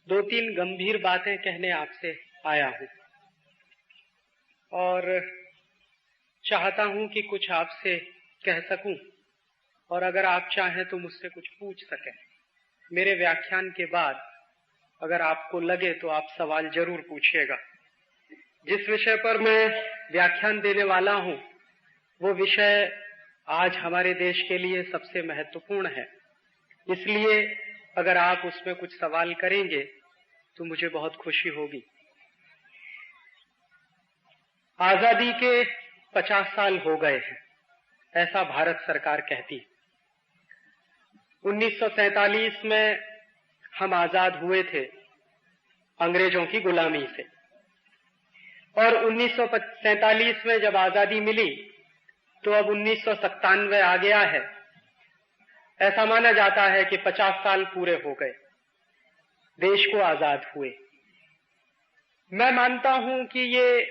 दो तीन गंभीर बातें कहने आपसे आया हूं और चाहता हूं कि कुछ आपसे कह सकूं और अगर आप चाहें तो मुझसे कुछ पूछ सकें। मेरे व्याख्यान के बाद अगर आपको लगे तो आप सवाल जरूर पूछिएगा। जिस विषय पर मैं व्याख्यान देने वाला हूं वो विषय आज हमारे देश के लिए सबसे महत्वपूर्ण है, इसलिए अगर आप उसमें कुछ सवाल करेंगे तो मुझे बहुत खुशी होगी। आजादी के 50 साल हो गए हैं, ऐसा भारत सरकार कहती है। 1947 में हम आजाद हुए थे अंग्रेजों की गुलामी से, और 1947 में जब आजादी मिली तो अब 1997 आ गया है। ऐसा माना जाता है कि 50 साल पूरे हो गए देश को आजाद हुए। मैं मानता हूं कि ये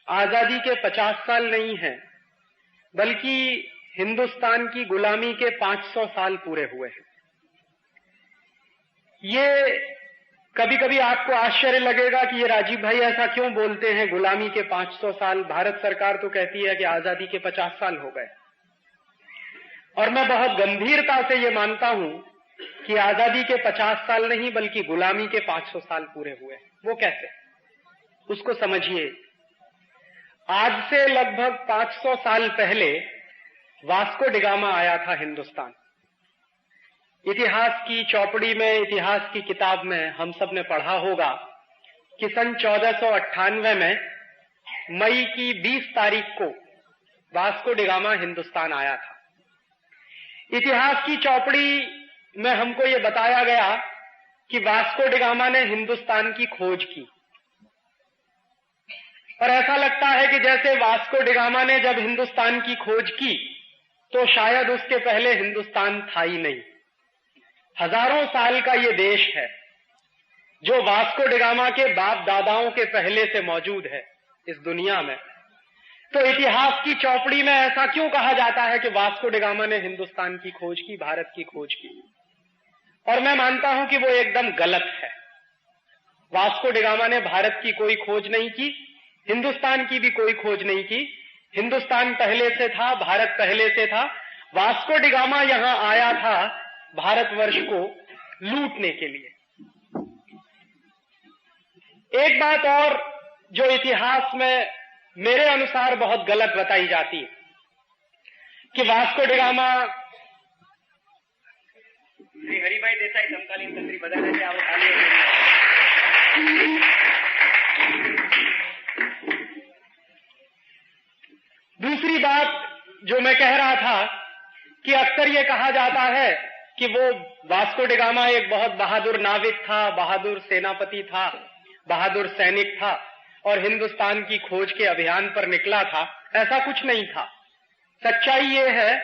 आजादी के 50 साल नहीं है, बल्कि हिंदुस्तान की गुलामी के 500 साल पूरे हुए हैं। ये कभी कभी आपको आश्चर्य लगेगा कि ये राजीव भाई ऐसा क्यों बोलते हैं, गुलामी के 500 साल। भारत सरकार तो कहती है कि आजादी के 50 साल हो गए, और मैं बहुत गंभीरता से ये मानता हूं कि आजादी के 50 साल नहीं बल्कि गुलामी के 500 साल पूरे हुए। वो कैसे, उसको समझिए। आज से लगभग 500 साल पहले वास्को डिगामा आया था हिंदुस्तान। इतिहास की चौपड़ी में, इतिहास की किताब में हम सब ने पढ़ा होगा कि सन 1498 में मई की 20 तारीख को वास्को डिगामा हिंदुस्तान आया था। इतिहास की चौपड़ी में हमको ये बताया गया कि वास्को डिगामा ने हिंदुस्तान की खोज की, और ऐसा लगता है कि जैसे वास्को डिगामा ने जब हिंदुस्तान की खोज की तो शायद उसके पहले हिंदुस्तान था ही नहीं। हजारों साल का ये देश है जो वास्को डिगामा के बाप दादाओं के पहले से मौजूद है इस दुनिया में। तो इतिहास की चौपड़ी में ऐसा क्यों कहा जाता है कि वास्को डिगामा ने हिंदुस्तान की खोज की, भारत की खोज की? और मैं मानता हूं कि वो एकदम गलत है। वास्को डिगामा ने भारत की कोई खोज नहीं की, हिंदुस्तान की भी कोई खोज नहीं की। हिंदुस्तान पहले से था, भारत पहले से था। वास्को डिगामा यहां आया था भारतवर्ष को लूटने के लिए। एक बात और जो इतिहास में मेरे अनुसार बहुत गलत बताई जाती है कि वास्को डिगामा श्री हरिभाई देसाई समकालीन तंत्री बदलने से दूसरी बात जो मैं कह रहा था कि अक्सर ये कहा जाता है कि वो वास्को डिगामा एक बहुत बहादुर नाविक था, बहादुर सेनापति था, बहादुर सैनिक था और हिंदुस्तान की खोज के अभियान पर निकला था। ऐसा कुछ नहीं था। सच्चाई ये है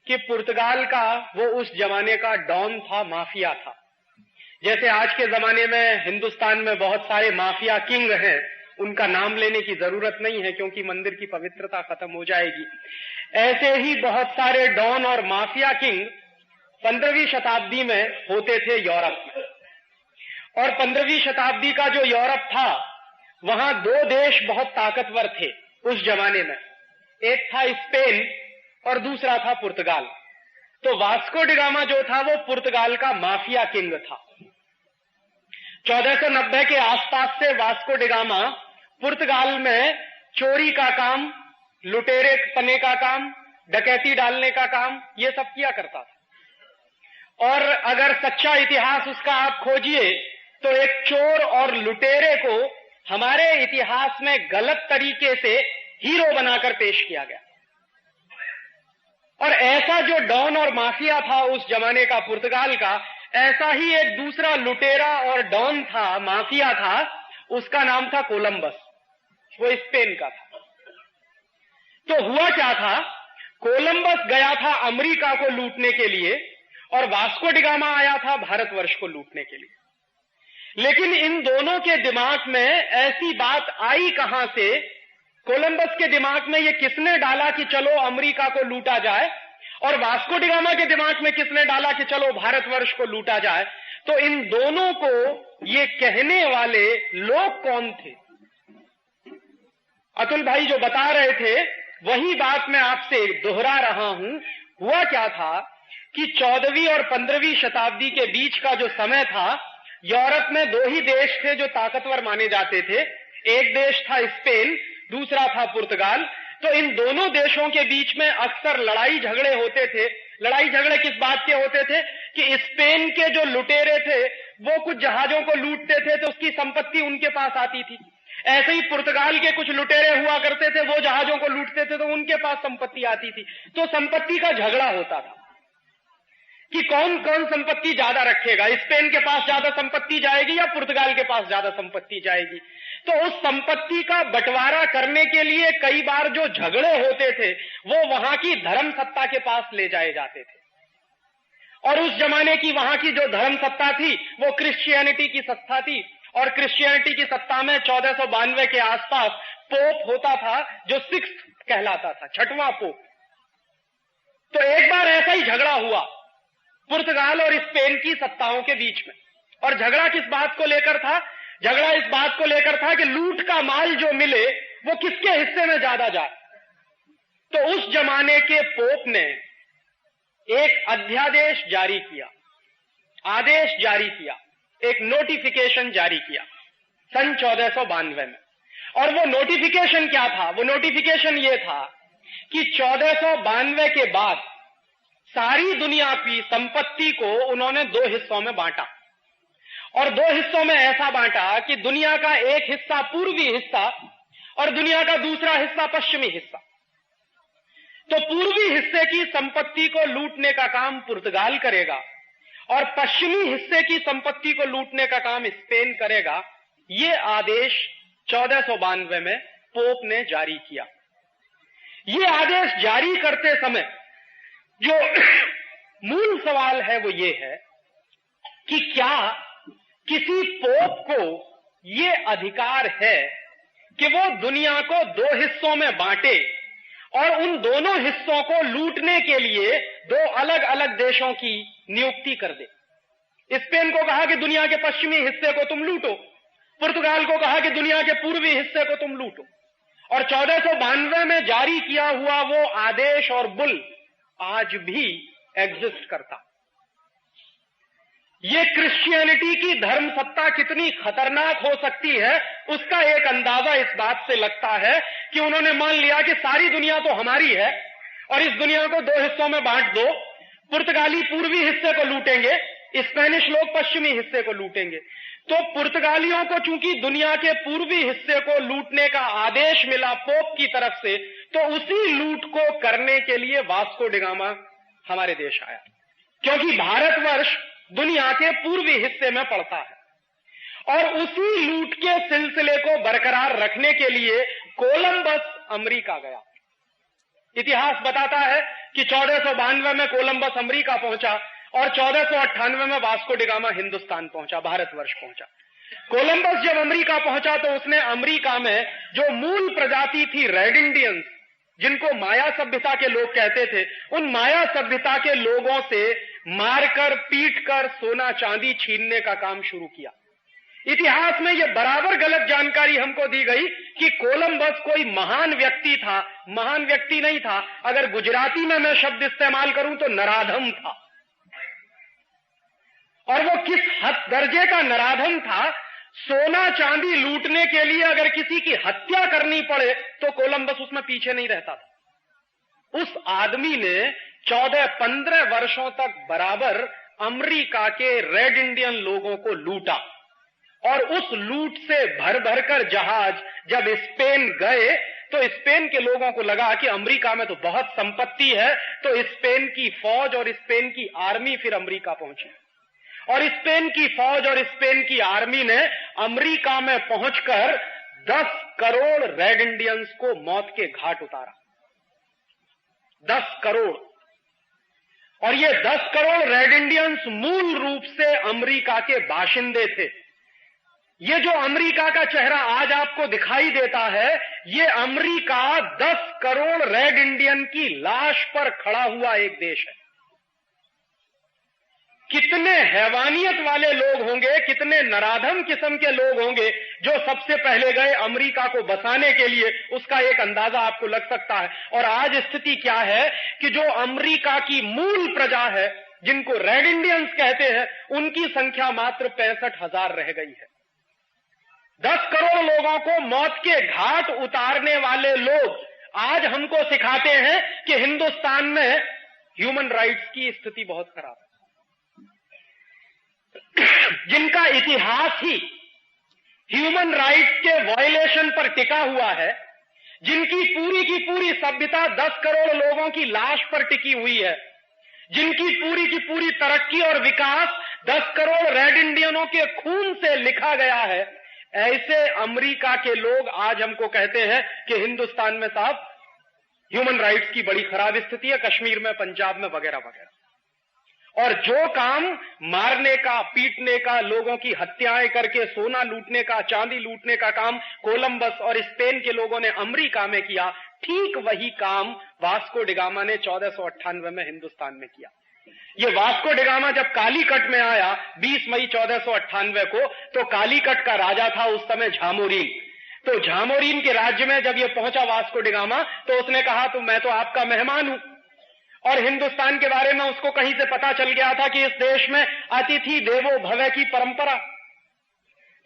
कि पुर्तगाल का वो उस जमाने का डॉन था, माफिया था। जैसे आज के जमाने में हिंदुस्तान में बहुत सारे माफिया किंग हैं, उनका नाम लेने की जरूरत नहीं है क्योंकि मंदिर की पवित्रता खत्म हो जाएगी। ऐसे ही बहुत सारे डॉन और माफिया किंग 15वीं शताब्दी में होते थे यूरोप में, और 15वीं शताब्दी का जो यूरोप था वहां दो देश बहुत ताकतवर थे उस जमाने में। एक था स्पेन और दूसरा था पुर्तगाल। तो वास्को डिगामा जो था वो पुर्तगाल का माफिया किंग था। 1490 के आसपास से वास्को डिगामा पुर्तगाल में चोरी का काम, लुटेरे पने का काम, डकैती डालने का काम, ये सब किया करता था। और अगर सच्चा इतिहास उसका आप खोजिए तो एक चोर और लुटेरे को हमारे इतिहास में गलत तरीके से हीरो बनाकर पेश किया गया। और ऐसा जो डॉन और माफिया था उस जमाने का पुर्तगाल का, ऐसा ही एक दूसरा लुटेरा और डॉन था, माफिया था, उसका नाम था कोलंबस। वो स्पेन का था। तो हुआ क्या था, कोलंबस गया था अमेरिका को लूटने के लिए और वास्को डिगामा आया था भारतवर्ष को लूटने के लिए। लेकिन इन दोनों के दिमाग में ऐसी बात आई कहां से, कोलंबस के दिमाग में ये किसने डाला कि चलो अमेरिका को लूटा जाए, और वास्को डिगामा के दिमाग में किसने डाला कि चलो भारतवर्ष को लूटा जाए? तो इन दोनों को ये कहने वाले लोग कौन थे? अतुल भाई जो बता रहे थे वही बात मैं आपसे दोहरा रहा हूं। हुआ क्या था कि 14वीं और 15वीं शताब्दी के बीच का जो समय था, यूरोप में दो ही देश थे जो ताकतवर माने जाते थे। एक देश था स्पेन, दूसरा था पुर्तगाल। तो इन दोनों देशों के बीच में अक्सर लड़ाई झगड़े होते थे। लड़ाई झगड़े किस बात के होते थे कि स्पेन के जो लुटेरे थे वो कुछ जहाजों को लूटते थे तो उसकी संपत्ति उनके पास आती थी। ऐसे ही पुर्तगाल के कुछ लुटेरे हुआ करते थे, वो जहाजों को लूटते थे तो उनके पास संपत्ति आती थी। तो संपत्ति का झगड़ा होता था कि कौन कौन संपत्ति ज्यादा रखेगा, स्पेन के पास ज्यादा संपत्ति जाएगी या पुर्तगाल के पास ज्यादा संपत्ति जाएगी। तो उस संपत्ति का बंटवारा करने के लिए कई बार जो झगड़े होते थे वो वहां की धर्म सत्ता के पास ले जाए जाते थे। और उस जमाने की वहां की जो धर्म सत्ता थी वो क्रिश्चियनिटी की सत्ता थी। और क्रिश्चियनिटी की सत्ता में 1492 के आसपास पोप होता था जो सिक्स्थ कहलाता था, छठवां पोप। तो एक बार ऐसा ही झगड़ा हुआ पुर्तगाल और स्पेन की सत्ताओं के बीच में। और झगड़ा किस बात को लेकर था? झगड़ा इस बात को लेकर था कि लूट का माल जो मिले वो किसके हिस्से में ज्यादा जाए। तो उस जमाने के पोप ने एक अध्यादेश जारी किया, आदेश जारी किया, एक नोटिफिकेशन जारी किया सन 1492 में। और वो नोटिफिकेशन क्या था? वो नोटिफिकेशन ये था कि 1492 के बाद सारी दुनिया की संपत्ति को उन्होंने दो हिस्सों में बांटा। और दो हिस्सों में ऐसा बांटा कि दुनिया का एक हिस्सा पूर्वी हिस्सा और दुनिया का दूसरा हिस्सा पश्चिमी हिस्सा। तो पूर्वी हिस्से की संपत्ति को लूटने का काम पुर्तगाल करेगा और पश्चिमी हिस्से की संपत्ति को लूटने का काम स्पेन करेगा। ये आदेश 1492 में पोप ने जारी किया। ये आदेश जारी करते समय जो मूल सवाल है वो ये है कि क्या किसी पोप को ये अधिकार है कि वो दुनिया को दो हिस्सों में बांटे और उन दोनों हिस्सों को लूटने के लिए दो अलग अलग देशों की नियुक्ति कर दे? स्पेन को कहा कि दुनिया के पश्चिमी हिस्से को तुम लूटो, पुर्तगाल को कहा कि दुनिया के पूर्वी हिस्से को तुम लूटो। और 1492 में जारी किया हुआ वो आदेश और बुल आज भी एग्जिस्ट करता। ये क्रिश्चियनिटी की धर्म सत्ता कितनी खतरनाक हो सकती है उसका एक अंदाजा इस बात से लगता है कि उन्होंने मान लिया कि सारी दुनिया तो हमारी है और इस दुनिया को दो हिस्सों में बांट दो। पुर्तगाली पूर्वी हिस्से को लूटेंगे, स्पेनिश लोग पश्चिमी हिस्से को लूटेंगे। तो पुर्तगालियों को चूंकि दुनिया के पूर्वी हिस्से को लूटने का आदेश मिला पोप की तरफ से, तो उसी लूट को करने के लिए वास्को डी गामा हमारे देश आया, क्योंकि भारतवर्ष दुनिया के पूर्वी हिस्से में पड़ता है। और उसी लूट के सिलसिले को बरकरार रखने के लिए कोलंबस अमेरिका गया। इतिहास बताता है कि 1492 में कोलंबस अमेरिका पहुंचा और 1498 में वास्को डी गामा हिंदुस्तान पहुंचा, भारतवर्ष पहुंचा। कोलंबस जब अमेरिका पहुंचा तो उसने अमेरिका में जो मूल प्रजाति थी रेड इंडियंस, जिनको माया सभ्यता के लोग कहते थे, उन माया सभ्यता के लोगों से मारकर पीटकर सोना चांदी छीनने का काम शुरू किया। इतिहास में यह बराबर गलत जानकारी हमको दी गई कि कोलंबस कोई महान व्यक्ति था। महान व्यक्ति नहीं था, अगर गुजराती में मैं शब्द इस्तेमाल करूं तो नराधम था। और वो किस हद दर्जे का नराधम था, सोना चांदी लूटने के लिए अगर किसी की हत्या करनी पड़े तो कोलंबस उसमें पीछे नहीं रहता था। उस आदमी ने 14-15 वर्षों तक बराबर अमेरिका के रेड इंडियन लोगों को लूटा। और उस लूट से भर भर कर जहाज जब स्पेन गए तो स्पेन के लोगों को लगा कि अमेरिका में तो बहुत संपत्ति है, तो स्पेन की फौज और स्पेन की आर्मी फिर अमेरिका पहुंची। और स्पेन की फौज और स्पेन की आर्मी ने अमेरिका में पहुंचकर 10 करोड़ रेड इंडियंस को मौत के घाट उतारा। 10 करोड़। और ये 10 करोड़ रेड इंडियंस मूल रूप से अमेरिका के बाशिंदे थे। ये जो अमेरिका का चेहरा आज आपको दिखाई देता है, ये अमेरिका 10 करोड़ रेड इंडियन की लाश पर खड़ा हुआ एक देश है। कितने हैवानियत वाले लोग होंगे, कितने नराधम किस्म के लोग होंगे जो सबसे पहले गए अमेरिका को बसाने के लिए, उसका एक अंदाजा आपको लग सकता है। और आज स्थिति क्या है कि जो अमेरिका की मूल प्रजा है, जिनको रेड इंडियंस कहते हैं, उनकी संख्या मात्र 65,000 रह गई है। 10 करोड़ लोगों को मौत के घाट उतारने वाले लोग आज हमको सिखाते हैं कि हिंदुस्तान में ह्यूमन राइट्स की स्थिति बहुत खराब है। जिनका इतिहास ही ह्यूमन राइट्स के वायलेशन पर टिका हुआ है, जिनकी पूरी की पूरी सभ्यता 10 करोड़ लोगों की लाश पर टिकी हुई है, जिनकी पूरी की पूरी तरक्की और विकास 10 करोड़ रेड इंडियनों के खून से लिखा गया है, ऐसे अमेरिका के लोग आज हमको कहते हैं कि हिंदुस्तान में साहब ह्यूमन राइट्स की बड़ी खराब स्थिति है, कश्मीर में, पंजाब में, वगैरह वगैरह। और जो काम मारने का, पीटने का, लोगों की हत्याएं करके सोना लूटने का, चांदी लूटने का काम कोलंबस और स्पेन के लोगों ने अमेरिका में किया, ठीक वही काम वास्को डिगामा ने 1498 में हिंदुस्तान में किया। ये वास्को डिगामा जब कालीकट में आया 20 मई 1498 को, तो कालीकट का राजा था उस समय झामोरीन। तो झामोरीन के राज्य में जब ये पहुंचा वास्को डिगामा, तो उसने कहा तो मैं तो आपका मेहमान हूं, और हिंदुस्तान के बारे में उसको कहीं से पता चल गया था कि इस देश में अतिथि देवो भव की परंपरा।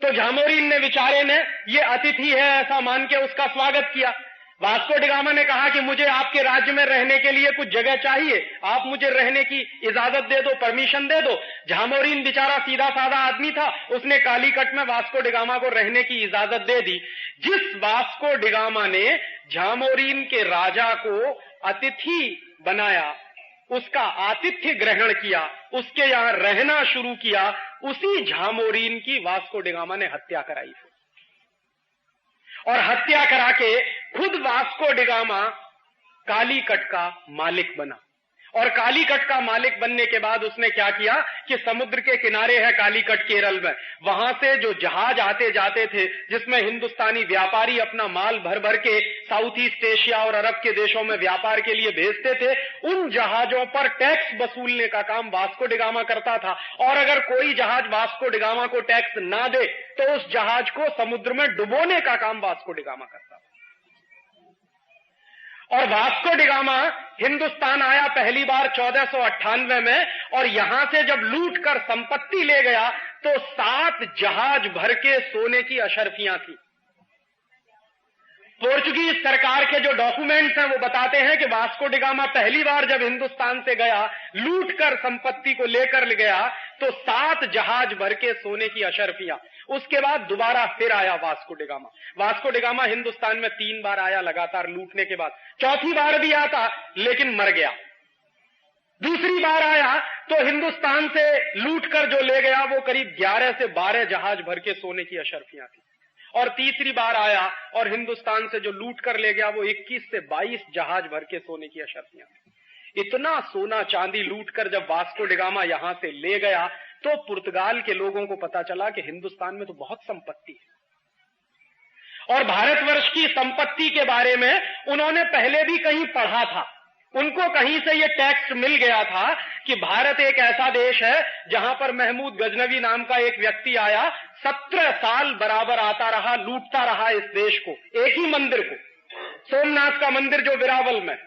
तो झामोरीन ने, बेचारे ने, ये अतिथि है ऐसा मान के उसका स्वागत किया। वास्को डिगामा ने कहा कि मुझे आपके राज्य में रहने के लिए कुछ जगह चाहिए, आप मुझे रहने की इजाजत दे दो, परमिशन दे दो। झामोरीन बेचारा सीधा साधा आदमी था, उसने कालीकट में वास्को डिगामा को रहने की इजाजत दे दी। जिस वास्को डिगामा ने झामोरीन के राजा को अतिथि बनाया, उसका आतिथ्य ग्रहण किया, उसके यहां रहना शुरू किया, उसी झामोरीन की वास्को डिगामा ने हत्या कराई। और हत्या करा के खुद वास्को डिगामा कालीकट का मालिक बना। और कालीकट का मालिक बनने के बाद उसने क्या किया कि समुद्र के किनारे है कालीकट, केरल में, वहां से जो जहाज आते जाते थे, जिसमें हिंदुस्तानी व्यापारी अपना माल भर भर के साउथ ईस्ट एशिया और अरब के देशों में व्यापार के लिए भेजते थे, उन जहाजों पर टैक्स वसूलने का काम वास्को डिगामा करता था। और अगर कोई जहाज वास्को डिगामा को टैक्स ना दे तो उस जहाज को समुद्र में डुबोने का काम वास्को डिगामा करता था। और वास्को डिगामा हिंदुस्तान आया पहली बार 1498 में, और यहां से जब लूट कर संपत्ति ले गया तो 7 जहाज भर के सोने की अशर्फियां थी। पोर्चुगीज सरकार के जो डॉक्यूमेंट्स हैं वो बताते हैं कि वास्को डिगामा पहली बार जब हिंदुस्तान से गया, लूट कर संपत्ति को लेकर गया, तो 7 जहाज भर के सोने की अशर्फियां। उसके बाद दोबारा फिर आया Vasco da Gama. Vasco da Gama Hindustan में 3 बार आया लगातार लूटने के बाद, चौथी बार भी आता लेकिन मर गया। दूसरी बार आया तो हिंदुस्तान से लूट कर जो ले गया वो करीब 11 से 12 जहाज भर के सोने की अशर्फियां थी। और तीसरी बार आया और हिंदुस्तान से जो लूट कर ले गया वो 21 से 22 जहाज भर के सोने की अशर्फियां थी। इतना सोना चांदी लूट कर जब वास्को डिगामा यहां से ले गया तो पुर्तगाल के लोगों को पता चला कि हिंदुस्तान में तो बहुत संपत्ति है। और भारतवर्ष की संपत्ति के बारे में उन्होंने पहले भी कहीं पढ़ा था, उनको कहीं से ये टेक्स्ट मिल गया था कि भारत एक ऐसा देश है जहां पर महमूद गजनवी नाम का एक व्यक्ति आया, 17 साल बराबर आता रहा, लूटता रहा इस देश को, एक ही मंदिर को, सोमनाथ का मंदिर जो वेरावल में,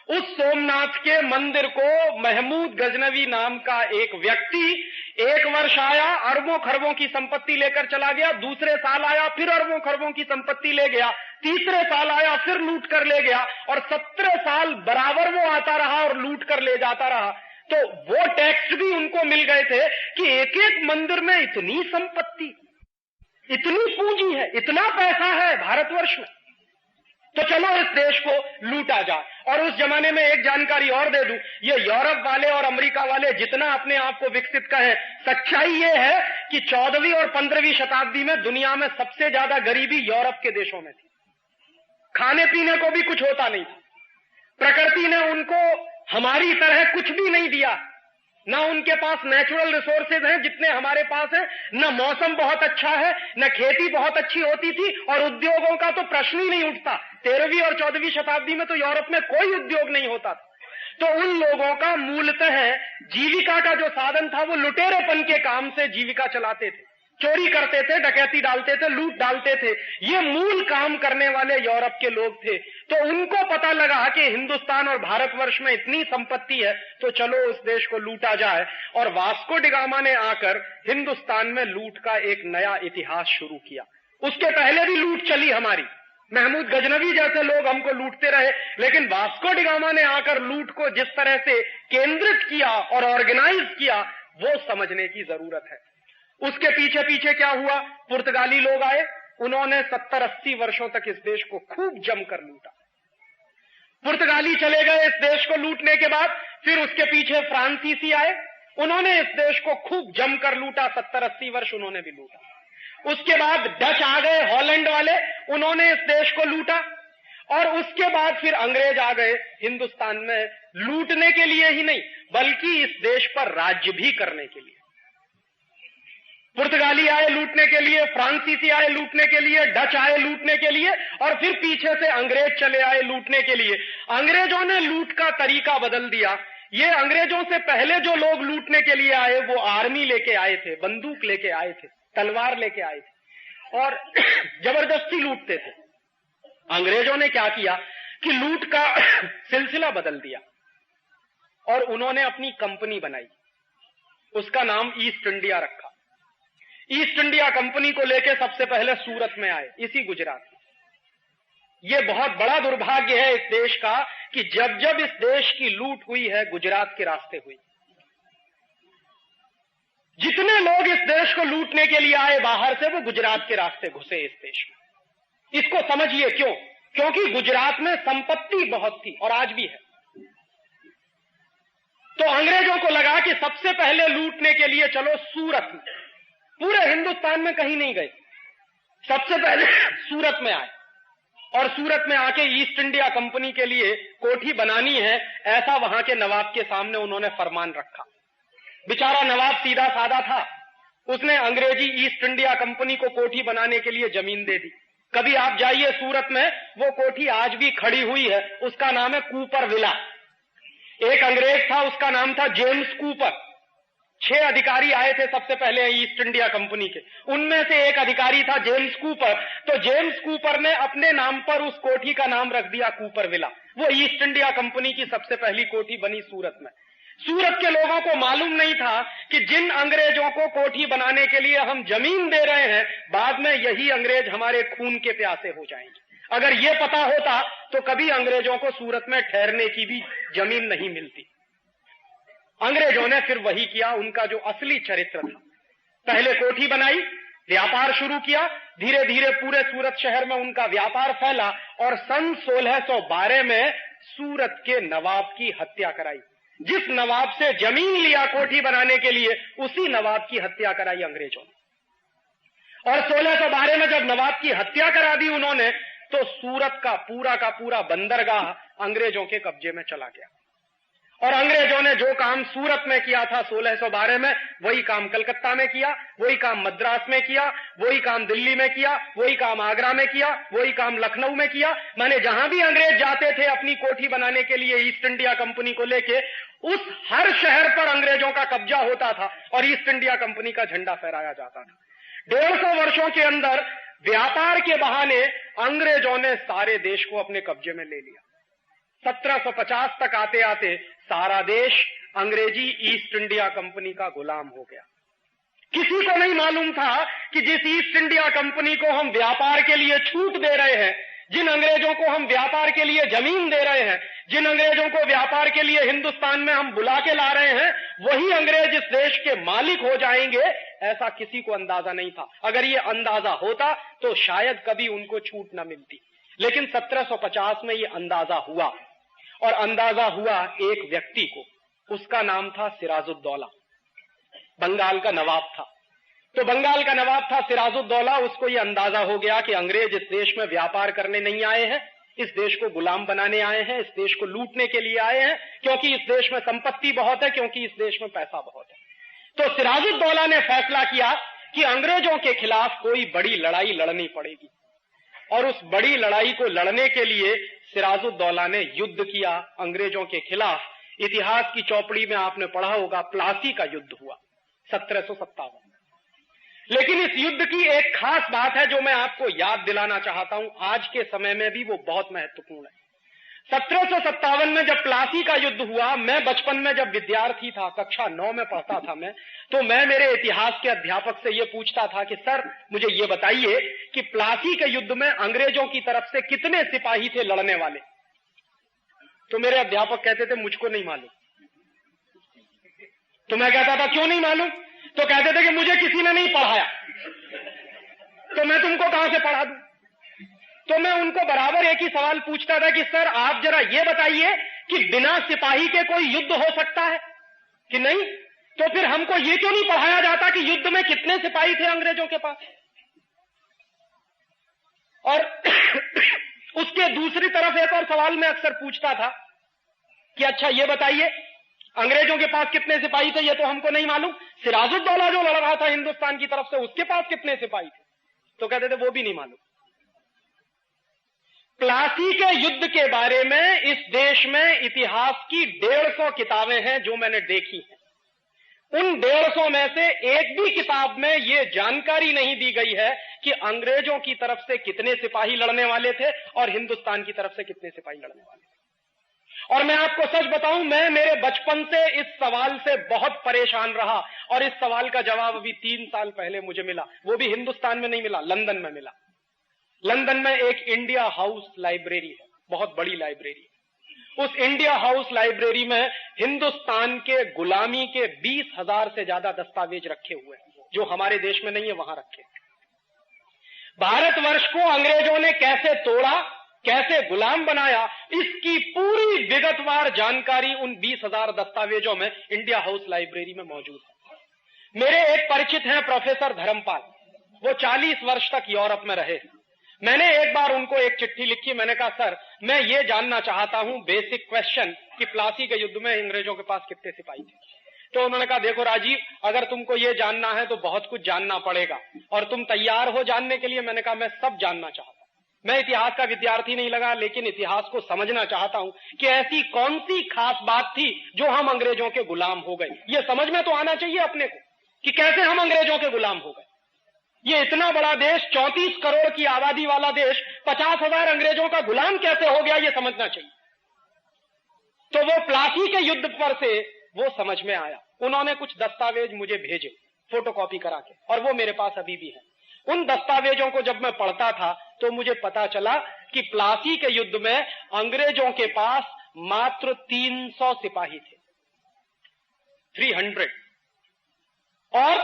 उस सोमनाथ के मंदिर को महमूद गजनवी नाम का एक व्यक्ति एक वर्ष आया, अरबों खरबों की संपत्ति लेकर चला गया, दूसरे साल आया फिर अरबों खरबों की संपत्ति ले गया, तीसरे साल आया फिर लूट कर ले गया, और 17 साल बराबर वो आता रहा और लूट कर ले जाता रहा। तो वो टेक्स्ट भी उनको मिल गए थे कि एक एक मंदिर में इतनी संपत्ति, इतनी पूंजी है, इतना पैसा है भारतवर्ष में, तो चलो इस देश को लूटा जाए। और उस जमाने में एक जानकारी और दे दूं, ये यूरोप वाले और अमेरिका वाले जितना अपने आप को विकसित कहें, सच्चाई ये है कि 14वीं और 15वीं शताब्दी में दुनिया में सबसे ज्यादा गरीबी यूरोप के देशों में थी। खाने पीने को भी कुछ होता नहीं था, प्रकृति ने उनको हमारी तरह कुछ भी नहीं दिया, ना उनके पास नेचुरल रिसोर्सेज हैं जितने हमारे पास हैं, न मौसम बहुत अच्छा है, न खेती बहुत अच्छी होती थी, और उद्योगों का तो प्रश्न ही नहीं उठता। 13वीं और 14वीं शताब्दी में तो यूरोप में कोई उद्योग नहीं होता था। तो उन लोगों का मूलतः जीविका का जो साधन था वो लुटेरेपन के काम से जीविका चलाते थे, चोरी करते थे, डकैती डालते थे, लूट डालते थे। ये मूल काम करने वाले यूरोप के लोग थे। तो उनको पता लगा कि हिंदुस्तान और भारतवर्ष में इतनी संपत्ति है, तो चलो उस देश को लूटा जाए। और वास्को डिगामा ने आकर हिंदुस्तान में लूट का एक नया इतिहास शुरू किया। उसके पहले भी लूट चली हमारी, महमूद गजनवी जैसे लोग हमको लूटते रहे, लेकिन वास्को डिगामा ने आकर लूट को जिस तरह से केंद्रित किया और ऑर्गेनाइज किया, वो समझने की जरूरत है। उसके पीछे पीछे क्या हुआ? पुर्तगाली लोग आए, उन्होंने 70-80 वर्षों तक इस देश को खूब जमकर लूटा। पुर्तगाली चले गए इस देश को लूटने के बाद, फिर उसके पीछे फ्रांसीसी आए, उन्होंने इस देश को खूब जमकर लूटा, 70-80 वर्ष उन्होंने भी लूटा। उसके बाद डच आ गए, हॉलैंड वाले, उन्होंने इस देश को लूटा। और उसके बाद फिर अंग्रेज आ गए हिंदुस्तान में, लूटने के लिए ही नहीं बल्कि इस देश पर राज्य भी करने के लिए। पुर्तगाली आए लूटने के लिए, फ्रांसीसी आए लूटने के लिए, डच आए लूटने के लिए, और फिर पीछे से अंग्रेज चले आए लूटने के लिए। अंग्रेजों ने लूट का तरीका बदल दिया। ये अंग्रेजों से पहले जो लोग लूटने के लिए आए वो आर्मी लेके आए थे, बंदूक लेके आए थे, तलवार लेके आए थे और जबरदस्ती लूटते थे। अंग्रेजों ने क्या किया कि लूट का सिलसिला बदल दिया और उन्होंने अपनी कंपनी बनाई, उसका नाम ईस्ट इंडिया रखा। ईस्ट इंडिया कंपनी को लेकर सबसे पहले सूरत में आए, इसी गुजरात में। यह बहुत बड़ा दुर्भाग्य है इस देश का कि जब जब इस देश की लूट हुई है गुजरात के रास्ते हुई। जितने लोग इस देश को लूटने के लिए आए बाहर से, वो गुजरात के रास्ते घुसे इस देश में। इसको समझिए क्यों? क्योंकि गुजरात में संपत्ति बहुत थी और आज भी है। तो अंग्रेजों को लगा कि सबसे पहले लूटने के लिए चलो सूरत में, पूरे हिंदुस्तान में कहीं नहीं गए, सबसे पहले सूरत में आए और सूरत में आके ईस्ट इंडिया कंपनी के लिए कोठी बनानी है, ऐसा वहां के नवाब के सामने उन्होंने फरमान रखा। बेचारा नवाब सीधा साधा था, उसने अंग्रेजी ईस्ट इंडिया कंपनी को कोठी बनाने के लिए जमीन दे दी। कभी आप जाइए सूरत में, वो कोठी आज भी खड़ी हुई है, उसका नाम है कूपर विला। एक अंग्रेज था, उसका नाम था जेम्स कूपर। 6 अधिकारी आए थे सबसे पहले ईस्ट इंडिया कंपनी के, उनमें से एक अधिकारी था जेम्स कूपर। तो जेम्स कूपर ने अपने नाम पर उस कोठी का नाम रख दिया कूपर विला। वो ईस्ट इंडिया कंपनी की सबसे पहली कोठी बनी सूरत में। सूरत के लोगों को मालूम नहीं था कि जिन अंग्रेजों को कोठी बनाने के लिए हम जमीन दे रहे हैं, बाद में यही अंग्रेज हमारे खून के प्यासे हो जाएंगे। अगर ये पता होता तो कभी अंग्रेजों को सूरत में ठहरने की भी जमीन नहीं मिलती। अंग्रेजों ने फिर वही किया, उनका जो असली चरित्र था। पहले कोठी बनाई, व्यापार शुरू किया, धीरे धीरे पूरे सूरत शहर में उनका व्यापार फैला और सन 1612 में सूरत के नवाब की हत्या कराई। जिस नवाब से जमीन लिया कोठी बनाने के लिए, उसी नवाब की हत्या कराई अंग्रेजों ने। और 1612 में जब नवाब की हत्या करा दी उन्होंने, तो सूरत का पूरा बंदरगाह अंग्रेजों के कब्जे में चला गया। और अंग्रेजों ने जो काम सूरत में किया था 1612 में, वही काम कलकत्ता में किया, वही काम मद्रास में किया, वही काम दिल्ली में किया, वही काम आगरा में किया, वही काम लखनऊ में किया। माने जहां भी अंग्रेज जाते थे अपनी कोठी बनाने के लिए ईस्ट इंडिया कंपनी को लेके, उस हर शहर पर अंग्रेजों का कब्जा होता था और ईस्ट इंडिया कंपनी का झंडा फहराया जाता था। 150 वर्षों के अंदर व्यापार के बहाने अंग्रेजों ने सारे देश को अपने कब्जे में ले लिया। 1750 तक आते आते सारा देश अंग्रेजी ईस्ट इंडिया कंपनी का गुलाम हो गया। किसी को नहीं मालूम था कि जिस ईस्ट इंडिया कंपनी को हम व्यापार के लिए छूट दे रहे हैं, जिन अंग्रेजों को हम व्यापार के लिए जमीन दे रहे हैं, जिन अंग्रेजों को व्यापार के लिए हिंदुस्तान में हम बुला के ला रहे हैं, वही अंग्रेज इस देश के मालिक हो जाएंगे, ऐसा किसी को अंदाजा नहीं था। अगर ये अंदाजा होता तो शायद कभी उनको छूट न मिलती। लेकिन 1750 में ये अंदाजा हुआ, और अंदाजा हुआ एक व्यक्ति को, उसका नाम था सिराजुद्दौला। बंगाल का नवाब था। तो बंगाल का नवाब था सिराजुद्दौला, उसको यह अंदाजा हो गया कि अंग्रेज इस देश में व्यापार करने नहीं आए हैं, इस देश को गुलाम बनाने आए हैं, इस देश को लूटने के लिए आए हैं, क्योंकि इस देश में संपत्ति बहुत है, क्योंकि इस देश में पैसा बहुत है। तो सिराजुद्दौला ने फैसला किया कि अंग्रेजों के खिलाफ कोई बड़ी लड़ाई लड़नी पड़ेगी, और उस बड़ी लड़ाई को लड़ने के लिए सिराजुद्दौला ने युद्ध किया अंग्रेजों के खिलाफ। इतिहास की चौपड़ी में आपने पढ़ा होगा, प्लासी का युद्ध हुआ 1757 में। लेकिन इस युद्ध की एक खास बात है जो मैं आपको याद दिलाना चाहता हूं, आज के समय में भी वो बहुत महत्वपूर्ण है। 1757 में जब प्लासी का युद्ध हुआ, मैं बचपन में जब विद्यार्थी था, कक्षा 9 में पढ़ता था मैं, तो मैं मेरे इतिहास के अध्यापक से यह पूछता था कि सर मुझे ये बताइए कि प्लासी के युद्ध में अंग्रेजों की तरफ से कितने सिपाही थे लड़ने वाले। तो मेरे अध्यापक कहते थे मुझको नहीं मालूम। तो मैं कहता था क्यों नहीं मालूम? तो कहते थे कि मुझे किसी ने नहीं पढ़ाया, तो मैं तुमको कहां से पढ़ा दूं। तो मैं उनको बराबर एक ही सवाल पूछता था कि सर आप जरा ये बताइए कि बिना सिपाही के कोई युद्ध हो सकता है कि नहीं? तो फिर हमको ये क्यों नहीं पढ़ाया जाता कि युद्ध में कितने सिपाही थे अंग्रेजों के पास। और उसके दूसरी तरफ एक और सवाल मैं अक्सर पूछता था कि अच्छा ये बताइए अंग्रेजों के पास कितने सिपाही थे, ये तो हमको नहीं मालूम। सिराजुद्दौला जो लड़ रहा था हिंदुस्तान की तरफ से, उसके पास कितने सिपाही थे? तो कहते थे वो भी नहीं मालूम। प्लासी के युद्ध के बारे में इस देश में इतिहास की 150 किताबें हैं जो मैंने देखी हैं। उन 150 में से एक भी किताब में यह जानकारी नहीं दी गई है कि अंग्रेजों की तरफ से कितने सिपाही लड़ने वाले थे और हिंदुस्तान की तरफ से कितने सिपाही लड़ने वाले थे। और मैं आपको सच बताऊं, मैं मेरे बचपन से इस सवाल से बहुत परेशान रहा और इस सवाल का जवाब अभी 3 साल पहले मुझे मिला। वो भी हिंदुस्तान में नहीं मिला, लंदन में मिला। लंदन में एक इंडिया हाउस लाइब्रेरी है, बहुत बड़ी लाइब्रेरी है। उस इंडिया हाउस लाइब्रेरी में हिंदुस्तान के गुलामी के 20,000 से ज्यादा दस्तावेज रखे हुए हैं जो हमारे देश में नहीं है, वहां रखे। भारतवर्ष को अंग्रेजों ने कैसे तोड़ा, कैसे गुलाम बनाया, इसकी पूरी विगतवार जानकारी उन 20,000 दस्तावेजों में इंडिया हाउस लाइब्रेरी में मौजूद है। मेरे एक परिचित हैं प्रोफेसर धर्मपाल, वो 40 वर्ष तक यूरोप में रहे। मैंने एक बार उनको एक चिट्ठी लिखी, मैंने कहा सर मैं ये जानना चाहता हूं बेसिक क्वेश्चन कि प्लासी के युद्ध में अंग्रेजों के पास कितने सिपाही थे। तो उन्होंने कहा देखो राजीव, अगर तुमको ये जानना है तो बहुत कुछ जानना पड़ेगा और तुम तैयार हो जानने के लिए। मैंने कहा मैं सब जानना चाहता हूं। मैं इतिहास का विद्यार्थी नहीं लगा, लेकिन इतिहास को समझना चाहता हूं कि ऐसी कौन सी खास बात थी जो हम अंग्रेजों के गुलाम हो गए। ये समझ में तो आना चाहिए अपने को कि कैसे हम अंग्रेजों के गुलाम हो गए। ये इतना बड़ा देश, 34 करोड़ की आबादी वाला देश, 50,000 अंग्रेजों का गुलाम कैसे हो गया, ये समझना चाहिए। तो वो प्लासी के युद्ध पर से वो समझ में आया। उन्होंने कुछ दस्तावेज मुझे भेजे फोटोकॉपी करा के, और वो मेरे पास अभी भी है। उन दस्तावेजों को जब मैं पढ़ता था तो मुझे पता चला कि प्लासी के युद्ध में अंग्रेजों के पास मात्र 300 सिपाही थे, 300, और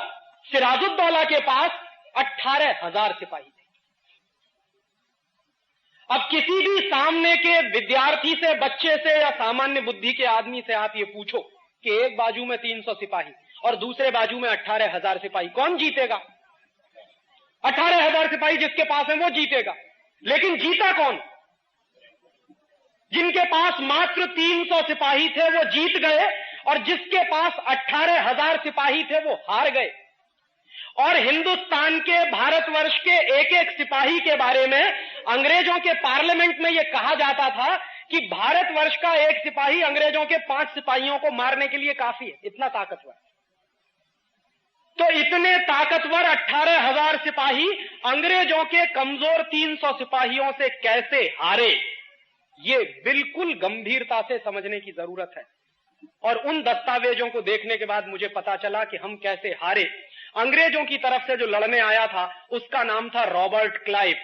सिराजुद्दौला के पास 18,000 सिपाही थे। अब किसी भी सामने के विद्यार्थी से, बच्चे से या सामान्य बुद्धि के आदमी से आप ये पूछो कि एक बाजू में 300 सिपाही और दूसरे बाजू में 18,000 सिपाही, कौन जीतेगा? 18,000 सिपाही जिसके पास है वो जीतेगा। लेकिन जीता कौन? जिनके पास मात्र 300 सिपाही थे वो जीत गए, और जिसके पास 18,000 सिपाही थे वो हार गए। और हिंदुस्तान के, भारतवर्ष के एक एक सिपाही के बारे में अंग्रेजों के पार्लियामेंट में यह कहा जाता था कि भारतवर्ष का एक सिपाही अंग्रेजों के 5 सिपाहियों को मारने के लिए काफी है, इतना ताकतवर। तो इतने ताकतवर 18,000 सिपाही अंग्रेजों के कमजोर 300 सिपाहियों से कैसे हारे, ये बिल्कुल गंभीरता से समझने की जरूरत है। और उन दस्तावेजों को देखने के बाद मुझे पता चला कि हम कैसे हारे। अंग्रेजों की तरफ से जो लड़ने आया था उसका नाम था रॉबर्ट क्लाइव,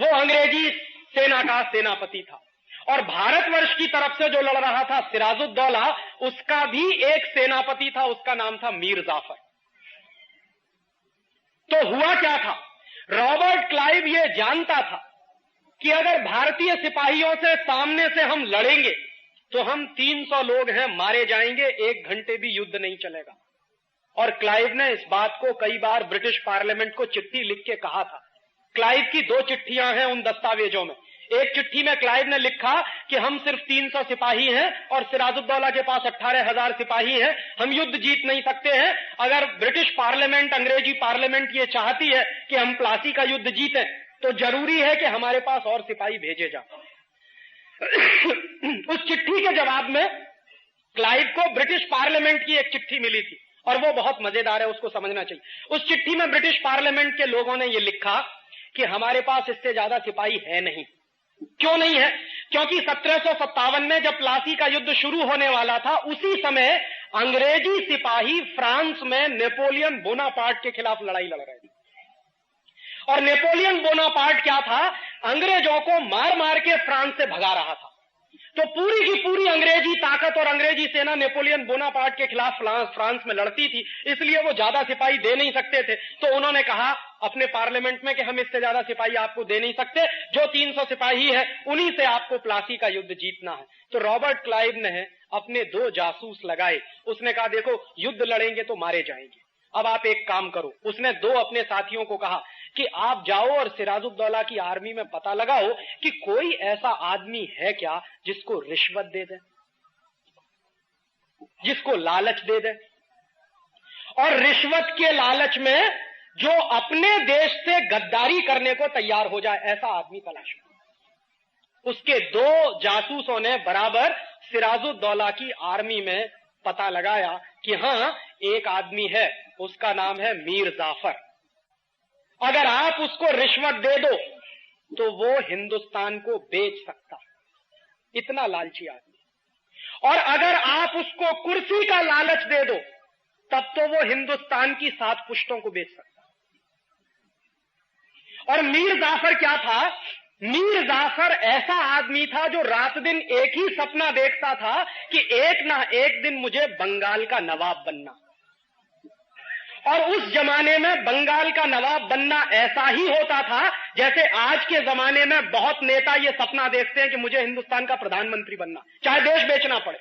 वो अंग्रेजी सेना का सेनापति था। और भारतवर्ष की तरफ से जो लड़ रहा था सिराजुद्दौला, उसका भी एक सेनापति था, उसका नाम था मीर जाफर। तो हुआ क्या था, रॉबर्ट क्लाइव ये जानता था कि अगर भारतीय सिपाहियों से सामने से हम लड़ेंगे तो हम 300 लोग हैं, मारे जाएंगे, 1 घंटे भी युद्ध नहीं चलेगा। और क्लाइव ने इस बात को कई बार ब्रिटिश पार्लियामेंट को चिट्ठी लिख के कहा था। क्लाइव की 2 चिट्ठियां हैं उन दस्तावेजों में। एक चिट्ठी में क्लाइव ने लिखा कि हम सिर्फ 300 सिपाही हैं और सिराजुद्दौला के पास 18,000 सिपाही हैं, हम युद्ध जीत नहीं सकते हैं। अगर ब्रिटिश पार्लियामेंट, अंग्रेजी पार्लियामेंट ये चाहती है कि हम प्लासी का युद्ध जीतें तो जरूरी है कि हमारे पास और सिपाही भेजे जाएं। उस चिट्ठी के जवाब में क्लाइव को ब्रिटिश पार्लियामेंट की एक चिट्ठी मिली थी और वो बहुत मजेदार है, उसको समझना चाहिए। उस चिट्ठी में ब्रिटिश पार्लियामेंट के लोगों ने ये लिखा कि हमारे पास इससे ज्यादा सिपाही है नहीं। क्यों नहीं है? क्योंकि 1757 में जब प्लासी का युद्ध शुरू होने वाला था, उसी समय अंग्रेजी सिपाही फ्रांस में नेपोलियन बोनापार्ट के खिलाफ लड़ाई लड़ रहे थे। और नेपोलियन बोनापार्ट क्या था? अंग्रेजों को मार मार के फ्रांस से भगा रहा था। तो पूरी की पूरी अंग्रेजी ताकत और अंग्रेजी सेना नेपोलियन बोनापार्ट के खिलाफ फ्रांस में लड़ती थी, इसलिए वो ज्यादा सिपाही दे नहीं सकते थे। तो उन्होंने कहा अपने पार्लियामेंट में कि हम इससे ज्यादा सिपाही आपको दे नहीं सकते, जो 300 सिपाही है उन्हीं से आपको प्लासी का युद्ध जीतना है। तो रॉबर्ट क्लाइव ने अपने 2 जासूस लगाए। उसने कहा देखो युद्ध लड़ेंगे तो मारे जाएंगे, अब आप एक काम करो। उसने 2 अपने साथियों को कहा कि आप जाओ और सिराजुद्दौला की आर्मी में पता लगाओ कि कोई ऐसा आदमी है क्या जिसको रिश्वत दे दे, जिसको लालच दे दे, और रिश्वत के लालच में जो अपने देश से गद्दारी करने को तैयार हो जाए, ऐसा आदमी तलाश करो। उसके 2 जासूसों ने बराबर सिराजुद्दौला की आर्मी में पता लगाया कि हां एक आदमी है, उसका नाम है मीर जाफर। अगर आप उसको रिश्वत दे दो तो वो हिंदुस्तान को बेच सकता, इतना लालची आदमी। और अगर आप उसको कुर्सी का लालच दे दो तब तो वो हिंदुस्तान की 7 पुश्तों को बेच सकता। और मीर जाफर क्या था? मीर जाफर ऐसा आदमी था जो रात दिन एक ही सपना देखता था कि एक ना एक दिन मुझे बंगाल का नवाब बनना। और उस जमाने में बंगाल का नवाब बनना ऐसा ही होता था जैसे आज के जमाने में बहुत नेता ये सपना देखते हैं कि मुझे हिंदुस्तान का प्रधानमंत्री बनना, चाहे देश बेचना पड़े।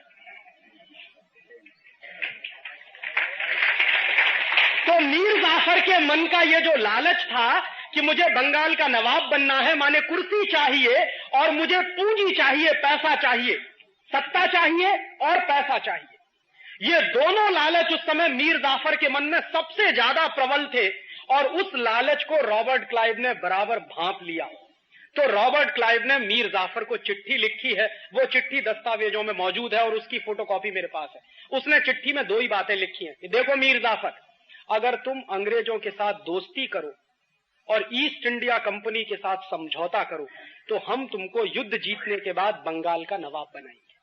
तो मीर जाफर के मन का ये जो लालच था कि मुझे बंगाल का नवाब बनना है, माने कुर्सी चाहिए और मुझे पूंजी चाहिए, पैसा चाहिए, सत्ता चाहिए और पैसा चाहिए, ये दोनों लालच उस समय मीर जाफर के मन में सबसे ज्यादा प्रबल थे। और उस लालच को रॉबर्ट क्लाइव ने बराबर भांप लिया। तो रॉबर्ट क्लाइव ने मीर जाफर को चिट्ठी लिखी है, वो चिट्ठी दस्तावेजों में मौजूद है और उसकी फोटोकॉपी मेरे पास है। उसने चिट्ठी में 2 ही बातें लिखी हैं कि देखो मीर जाफर, अगर तुम अंग्रेजों के साथ दोस्ती करो और ईस्ट इंडिया कंपनी के साथ समझौता करो तो हम तुमको युद्ध जीतने के बाद बंगाल का नवाब बनाएंगे।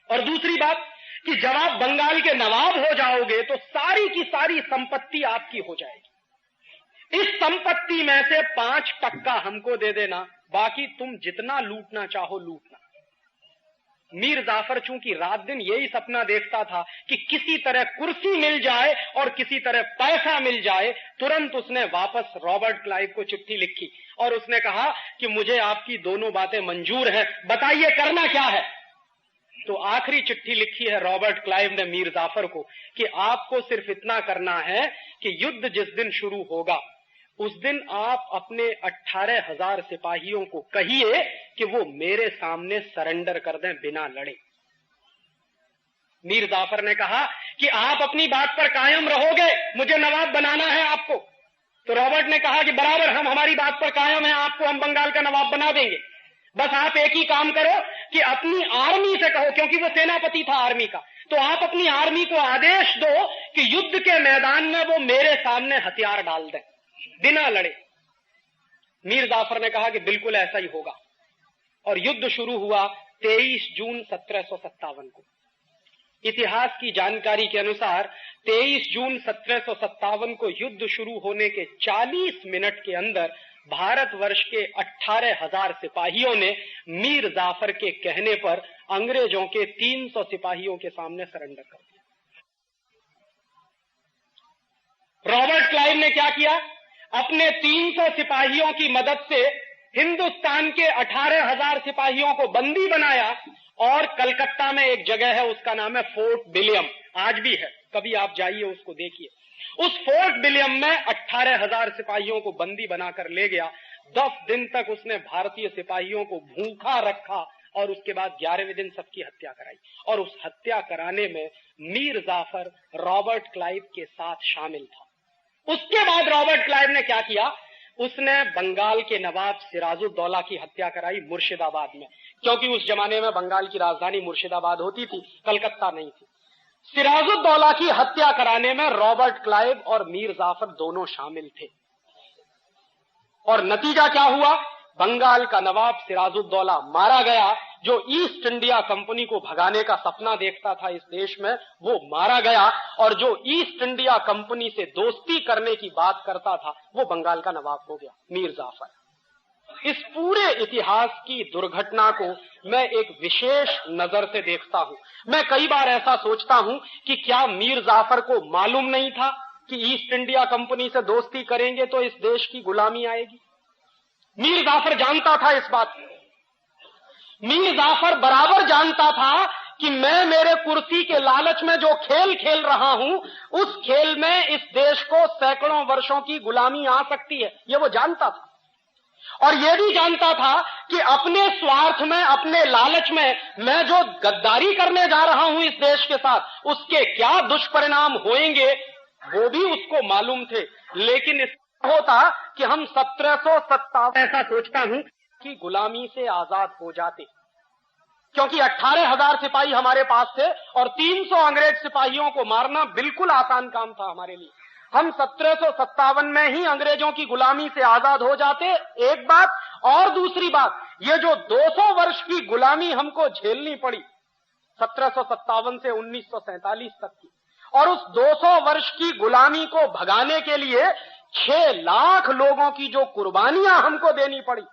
और दूसरी बात कि जब आप बंगाल के नवाब हो जाओगे तो सारी की सारी संपत्ति आपकी हो जाएगी। इस संपत्ति में से 5% हमको दे देना, बाकी तुम जितना लूटना चाहो लूटना। मीर जाफर चूंकि रात दिन यही सपना देखता था कि किसी तरह कुर्सी मिल जाए और किसी तरह पैसा मिल जाए, तुरंत उसने वापस रॉबर्ट क्लाइव को चिट्ठी लिखी और उसने कहा कि मुझे आपकी दोनों बातें मंजूर हैं, बताइए करना क्या है। तो आखिरी चिट्ठी लिखी है रॉबर्ट क्लाइव ने मीर जाफर को कि आपको सिर्फ इतना करना है कि युद्ध जिस दिन शुरू होगा उस दिन आप अपने 18,000 सिपाहियों को कहिए कि वो मेरे सामने सरेंडर कर दें बिना लड़े। मीर जाफर ने कहा कि आप अपनी बात पर कायम रहोगे, मुझे नवाब बनाना है आपको। तो रॉबर्ट ने कहा कि बराबर, हम हमारी बात पर कायम हैं, आपको हम बंगाल का नवाब बना देंगे। बस आप एक ही काम करो कि अपनी आर्मी से कहो, क्योंकि वो सेनापति था आर्मी का, तो आप अपनी आर्मी को आदेश दो कि युद्ध के मैदान में वो मेरे सामने हथियार डाल दें बिना लड़े। मीर जाफर ने कहा कि बिल्कुल ऐसा ही होगा। और युद्ध शुरू हुआ 23 जून 1757 को। इतिहास की जानकारी के अनुसार 23 जून 1757 को युद्ध शुरू होने के 40 मिनट के अंदर भारतवर्ष के 18,000 सिपाहियों ने मीर जाफर के कहने पर अंग्रेजों के 300 सिपाहियों के सामने सरेंडर कर दिया। रॉबर्ट क्लाइव ने क्या किया? अपने 300 सिपाहियों की मदद से हिंदुस्तान के 18,000 सिपाहियों को बंदी बनाया और कलकत्ता में एक जगह है, उसका नाम है फोर्ट विलियम, आज भी है, कभी आप जाइए उसको देखिए। उस फोर्ट विलियम में 18,000 सिपाहियों को बंदी बनाकर ले गया। 10 दिन तक उसने भारतीय सिपाहियों को भूखा रखा और उसके बाद 11वें दिन सबकी हत्या कराई। और उस हत्या कराने में मीर जाफर रॉबर्ट क्लाइव के साथ शामिल था। उसके बाद रॉबर्ट क्लाइव ने क्या किया? उसने बंगाल के नवाब सिराजुद्दौला की हत्या कराई मुर्शिदाबाद में, क्योंकि उस जमाने में बंगाल की राजधानी मुर्शिदाबाद होती थी, कलकत्ता नहीं थी। सिराजुद्दौला की हत्या कराने में रॉबर्ट क्लाइव और मीर जाफर दोनों शामिल थे, और नतीजा क्या हुआ? बंगाल का नवाब सिराजुद्दौला मारा गया। जो ईस्ट इंडिया कंपनी को भगाने का सपना देखता था इस देश में, वो मारा गया, और जो ईस्ट इंडिया कंपनी से दोस्ती करने की बात करता था वो बंगाल का नवाब हो गया, मीर जाफर। इस पूरे इतिहास की दुर्घटना को मैं एक विशेष नजर से देखता हूं। मैं कई बार ऐसा सोचता हूं कि क्या मीर जाफर को मालूम नहीं था कि ईस्ट इंडिया कंपनी से दोस्ती करेंगे तो इस देश की गुलामी आएगी? मीर जाफर जानता था इस बात को। मीर जाफर बराबर जानता था कि मैं मेरे कुर्सी के लालच में जो खेल खेल रहा हूं, उस खेल में इस देश को सैकड़ों वर्षों की गुलामी आ सकती है, ये वो जानता था। और यह भी जानता था कि अपने स्वार्थ में, अपने लालच में मैं जो गद्दारी करने जा रहा हूं इस देश के साथ, उसके क्या दुष्परिणाम होंगे वो भी उसको मालूम थे। लेकिन इसका होता कि हम 1757 ऐसा सोचता हूं कि गुलामी से आजाद हो जाते, क्योंकि 18,000 सिपाही हमारे पास थे और 300 अंग्रेज सिपाहियों को मारना बिल्कुल आसान काम था हमारे लिए। हम 1757 में ही अंग्रेजों की गुलामी से आजाद हो जाते, एक बात। और दूसरी बात, ये जो 200 वर्ष की गुलामी हमको झेलनी पड़ी 1757 से 1947 तक की, और उस 200 वर्ष की गुलामी को भगाने के लिए 6 लाख लोगों की जो कुर्बानियां हमको देनी पड़ी,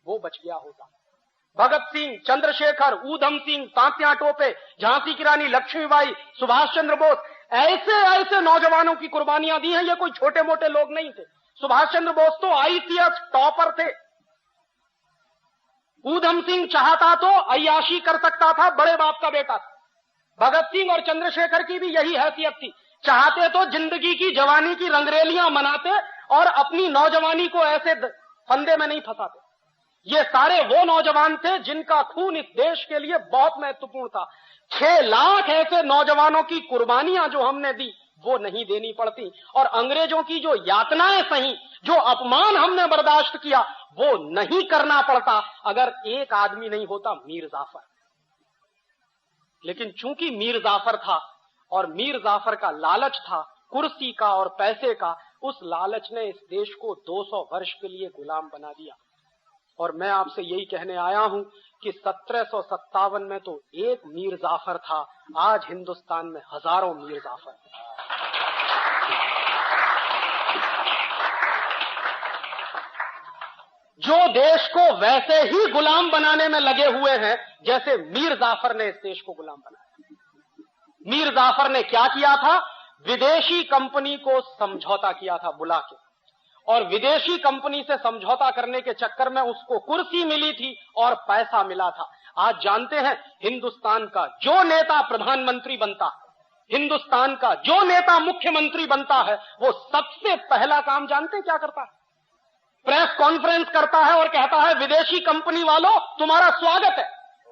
वो बच गया होता। भगत सिंह, चंद्रशेखर, ऊधम सिंह, तात्या टोपे, झांसी की रानी लक्ष्मीबाई, सुभाष चंद्र बोस, ऐसे ऐसे नौजवानों की कुर्बानियां दी हैं। ये कोई छोटे मोटे लोग नहीं थे। सुभाष चंद्र बोस तो आईसीएस टॉपर थे। ऊधम सिंह चाहता तो अय्याशी कर सकता था, बड़े बाप का बेटा था। भगत सिंह और चंद्रशेखर की भी यही हैसियत थी, चाहते तो जिंदगी की, जवानी की रंगरेलियां मनाते और अपनी नौजवानी को ऐसे फंदे में नहीं फंसाते। ये सारे वो नौजवान थे जिनका खून इस देश के लिए बहुत महत्वपूर्ण था। 6 लाख ऐसे नौजवानों की कुर्बानियां जो हमने दी, वो नहीं देनी पड़ती, और अंग्रेजों की जो यातनाएं सही, जो अपमान हमने बर्दाश्त किया, वो नहीं करना पड़ता अगर एक आदमी नहीं होता, मीर जाफर। लेकिन चूंकि मीर जाफर था और मीर जाफर का लालच था कुर्सी का और पैसे का, उस लालच ने इस देश को 200 वर्ष के लिए गुलाम बना दिया। और मैं आपसे यही कहने आया हूं कि 1757 में तो एक मीर जाफर था, आज हिंदुस्तान में हजारों मीर जाफर। जो देश को वैसे ही गुलाम बनाने में लगे हुए हैं जैसे मीर जाफर ने इस देश को गुलाम बनाया। मीर जाफर ने क्या किया था? विदेशी कंपनी को समझौता किया था बुला के, और विदेशी कंपनी से समझौता करने के चक्कर में उसको कुर्सी मिली थी और पैसा मिला था। आज जानते हैं हिंदुस्तान का जो नेता प्रधानमंत्री बनता, हिंदुस्तान का जो नेता मुख्यमंत्री बनता है, वो सबसे पहला काम जानते हैं क्या करता है? प्रेस कॉन्फ्रेंस करता है और कहता है विदेशी कंपनी वालों तुम्हारा स्वागत है,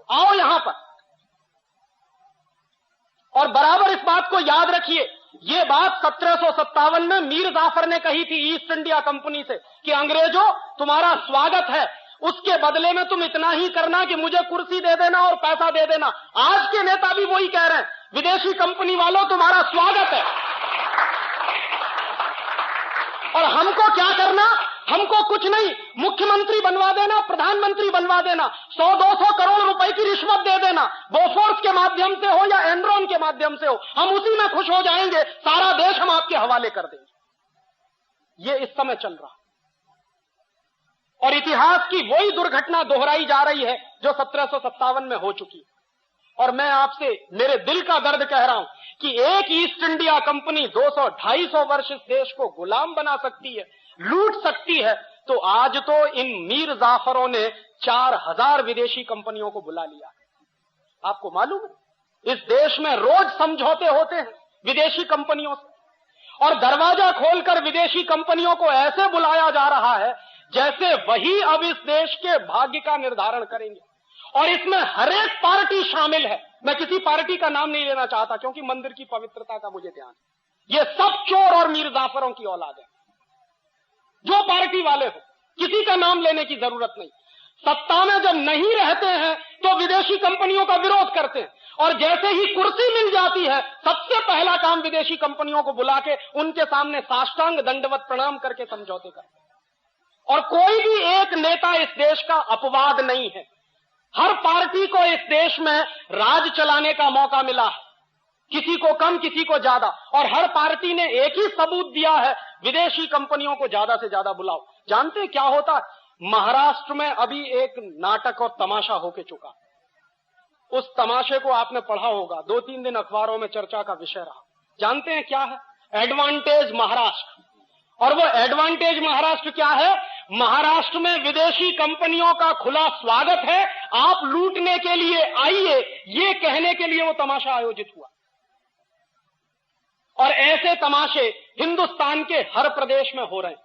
आओ यहां पर। और बराबर इस बात को याद रखिए, ये बात 1757 में मीर जाफर ने कही थी ईस्ट इंडिया कंपनी से कि अंग्रेजों तुम्हारा स्वागत है, उसके बदले में तुम इतना ही करना कि मुझे कुर्सी दे देना और पैसा दे देना। आज के नेता भी वही कह रहे हैं, विदेशी कंपनी वालों तुम्हारा स्वागत है। और हमको क्या करना? हमको कुछ नहीं, मुख्यमंत्री बनवा देना, प्रधानमंत्री बनवा देना, 100-200 करोड़ रुपए की रिश्वत दे देना, बोफोर्स के माध्यम से हो या एनरॉन के माध्यम से हो, हम उसी में खुश हो जाएंगे, सारा देश हम आपके हवाले कर देंगे। ये इस समय चल रहा, और इतिहास की वही दुर्घटना दोहराई जा रही है जो 1757 में हो चुकी। और मैं आपसे मेरे दिल का दर्द कह रहा हूं कि एक ईस्ट इंडिया कंपनी 200-250 वर्ष इस देश को गुलाम बना सकती है, लूट सकती है, तो आज तो इन मीर जाफरों ने 4000 विदेशी कंपनियों को बुला लिया। आपको मालूम है, इस देश में रोज समझौते होते हैं विदेशी कंपनियों से, और दरवाजा खोलकर विदेशी कंपनियों को ऐसे बुलाया जा रहा है जैसे वही अब इस देश के भाग्य का निर्धारण करेंगे। और इसमें हर एक पार्टी शामिल है। मैं किसी पार्टी का नाम नहीं लेना चाहता क्योंकि मंदिर की पवित्रता का मुझे ध्यान है। ये सब चोर और मीर जाफरों की औलाद है। जो पार्टी वाले हो, किसी का नाम लेने की जरूरत नहीं। सत्ता में जब नहीं रहते हैं तो विदेशी कंपनियों का विरोध करते हैं, और जैसे ही कुर्सी मिल जाती है सबसे पहला काम विदेशी कंपनियों को बुला के उनके सामने साष्टांग दंडवत प्रणाम करके समझौते करते हैं। और कोई भी एक नेता इस देश का अपवाद नहीं है। हर पार्टी को इस देश में राज चलाने का मौका मिला है, किसी को कम किसी को ज्यादा, और हर पार्टी ने एक ही सबूत दिया है, विदेशी कंपनियों को ज्यादा से ज्यादा बुलाओ। जानते क्या होता है? महाराष्ट्र में अभी एक नाटक और तमाशा होके चुका। उस तमाशे को आपने पढ़ा होगा, 2-3 दिन अखबारों में चर्चा का विषय रहा। जानते हैं क्या है? एडवांटेज महाराष्ट्र। और वो एडवांटेज महाराष्ट्र क्या है? महाराष्ट्र में विदेशी कंपनियों का खुला स्वागत है, आप लूटने के लिए आइए, ये कहने के लिए वो तमाशा आयोजित हुआ। और ऐसे तमाशे हिंदुस्तान के हर प्रदेश में हो रहे हैं।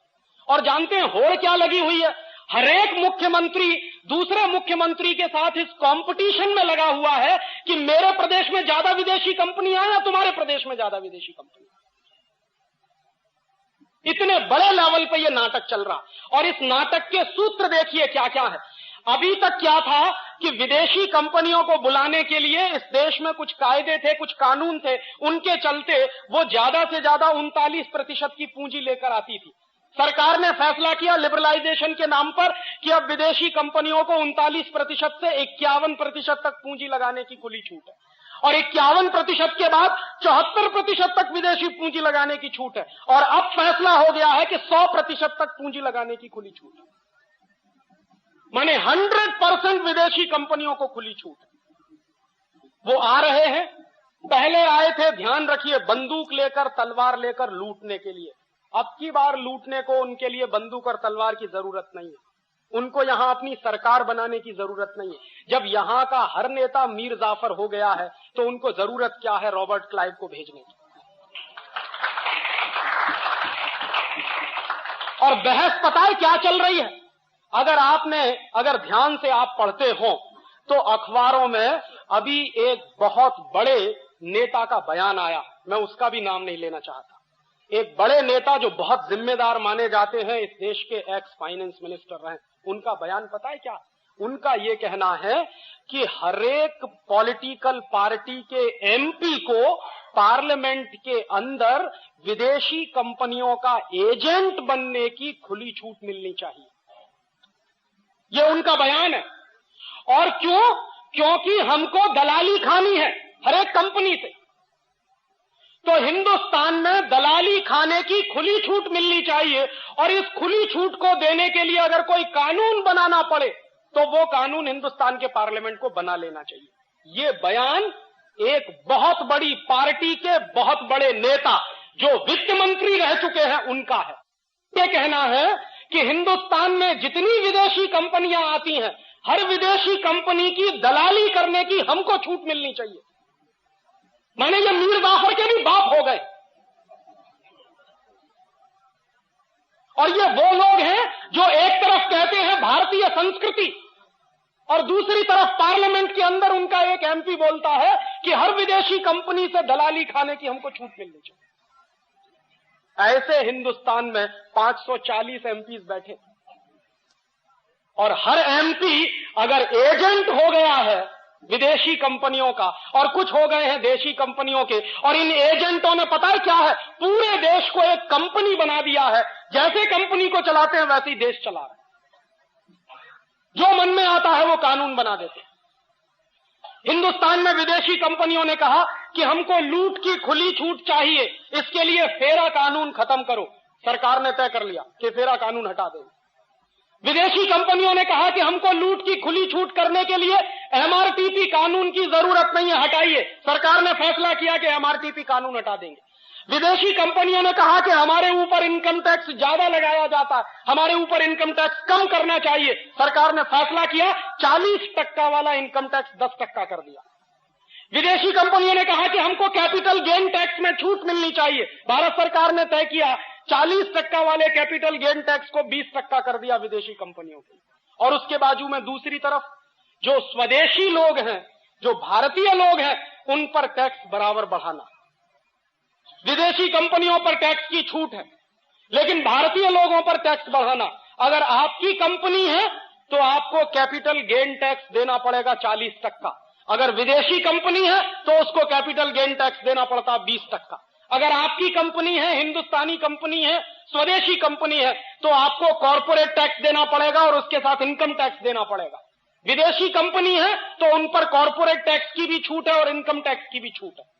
और जानते हैं होड़ क्या लगी हुई है? हर एक मुख्यमंत्री दूसरे मुख्यमंत्री के साथ इस कंपटीशन में लगा हुआ है कि मेरे प्रदेश में ज्यादा विदेशी कंपनियां या तुम्हारे प्रदेश में ज्यादा विदेशी कंपनियां। इतने बड़े लेवल पे ये नाटक चल रहा। और इस नाटक के सूत्र देखिए क्या क्या है। अभी तक क्या था कि विदेशी कंपनियों को बुलाने के लिए इस देश में कुछ कायदे थे, कुछ कानून थे, उनके चलते वो ज्यादा से ज्यादा 39% की पूंजी लेकर आती थी। सरकार ने फैसला किया लिबरलाइजेशन के नाम पर कि अब विदेशी कंपनियों को 39% से 51% तक पूंजी लगाने की खुली छूट है, और 51% के बाद 74% तक विदेशी पूंजी लगाने की छूट है, और अब फैसला हो गया है कि 100% तक पूंजी लगाने की खुली छूट है। माने 100% विदेशी कंपनियों को खुली छूट है। वो आ रहे हैं, पहले आए थे, ध्यान रखिए, बंदूक लेकर तलवार लेकर लूटने के लिए। अब की बार लूटने को उनके लिए बंदूक और तलवार की जरूरत नहीं है। उनको यहां अपनी सरकार बनाने की जरूरत नहीं है। जब यहां का हर नेता मीर जाफर हो गया है तो उनको जरूरत क्या है रॉबर्ट क्लाइव को भेजने की। और बहस पता है क्या चल रही है? अगर ध्यान से आप पढ़ते हो तो अखबारों में अभी एक बहुत बड़े नेता का बयान आया, मैं उसका भी नाम नहीं लेना चाहता। एक बड़े नेता जो बहुत जिम्मेदार माने जाते हैं, इस देश के एक्स फाइनेंस मिनिस्टर रहे, उनका बयान पता है क्या? उनका ये कहना है कि हरेक पॉलिटिकल पार्टी के एमपी को पार्लियामेंट के अंदर विदेशी कंपनियों का एजेंट बनने की खुली छूट मिलनी चाहिए। ये उनका बयान है। और क्यों? क्योंकि हमको दलाली खानी है हर एक कंपनी से। तो हिंदुस्तान में दलाली खाने की खुली छूट मिलनी चाहिए, और इस खुली छूट को देने के लिए अगर कोई कानून बनाना पड़े तो वो कानून हिंदुस्तान के पार्लियामेंट को बना लेना चाहिए। ये बयान एक बहुत बड़ी पार्टी के बहुत बड़े नेता जो वित्त मंत्री रह चुके हैं उनका है। ये कहना है कि हिंदुस्तान में जितनी विदेशी कंपनियां आती हैं, हर विदेशी कंपनी की दलाली करने की हमको छूट मिलनी चाहिए। माने ये मीर जाफर के भी बाप हो गए। और ये वो लोग हैं जो एक तरफ कहते हैं भारतीय संस्कृति, और दूसरी तरफ पार्लियामेंट के अंदर उनका एक एमपी बोलता है कि हर विदेशी कंपनी से दलाली खाने की हमको छूट मिलनी चाहिए। ऐसे हिंदुस्तान में 540 एमपीज बैठे, और हर एमपी अगर एजेंट हो गया है विदेशी कंपनियों का, और कुछ हो गए हैं देशी कंपनियों के, और इन एजेंटों ने पता है क्या है, पूरे देश को एक कंपनी बना दिया है। जैसे कंपनी को चलाते हैं वैसे ही देश चला रहे हैं। जो मन में आता है वो कानून बना देते हैं। हिंदुस्तान में विदेशी कंपनियों ने कहा कि हमको लूट की खुली छूट चाहिए, इसके लिए फेरा कानून खत्म करो। सरकार ने तय कर लिया कि फेरा कानून हटा देंगे। विदेशी कंपनियों ने कहा कि हमको लूट की खुली छूट करने के लिए एमआरटीपी कानून की जरूरत नहीं है, हटाइए। सरकार ने फैसला किया कि एमआरटीपी कानून हटा देंगे। विदेशी कंपनियों ने कहा कि हमारे ऊपर इनकम टैक्स ज्यादा लगाया जाता है, हमारे ऊपर इनकम टैक्स कम करना चाहिए। सरकार ने फैसला किया 40% वाला इनकम टैक्स 10% कर दिया। विदेशी कंपनियों ने कहा कि हमको कैपिटल गेन टैक्स में छूट मिलनी चाहिए। भारत सरकार ने तय किया 40% वाले कैपिटल गेन टैक्स को 20% कर दिया विदेशी कंपनियों के। और उसके बाजू में दूसरी तरफ जो स्वदेशी लोग हैं, जो भारतीय लोग हैं, उन पर टैक्स बराबर बढ़ाना। विदेशी कंपनियों पर टैक्स की छूट है, लेकिन भारतीय लोगों पर टैक्स बढ़ाना, अगर आपकी कंपनी है तो आपको कैपिटल गेन टैक्स देना पड़ेगा 40%। अगर विदेशी कंपनी है तो उसको कैपिटल गेन टैक्स देना पड़ता 20%। अगर आपकी कंपनी है, हिंदुस्तानी कंपनी है, स्वदेशी कंपनी है, तो आपको कॉर्पोरेट टैक्स देना पड़ेगा और उसके साथ इनकम टैक्स देना पड़ेगा। विदेशी कंपनी है तो उन पर कॉर्पोरेट टैक्स की भी छूट है और इनकम टैक्स की भी छूट है।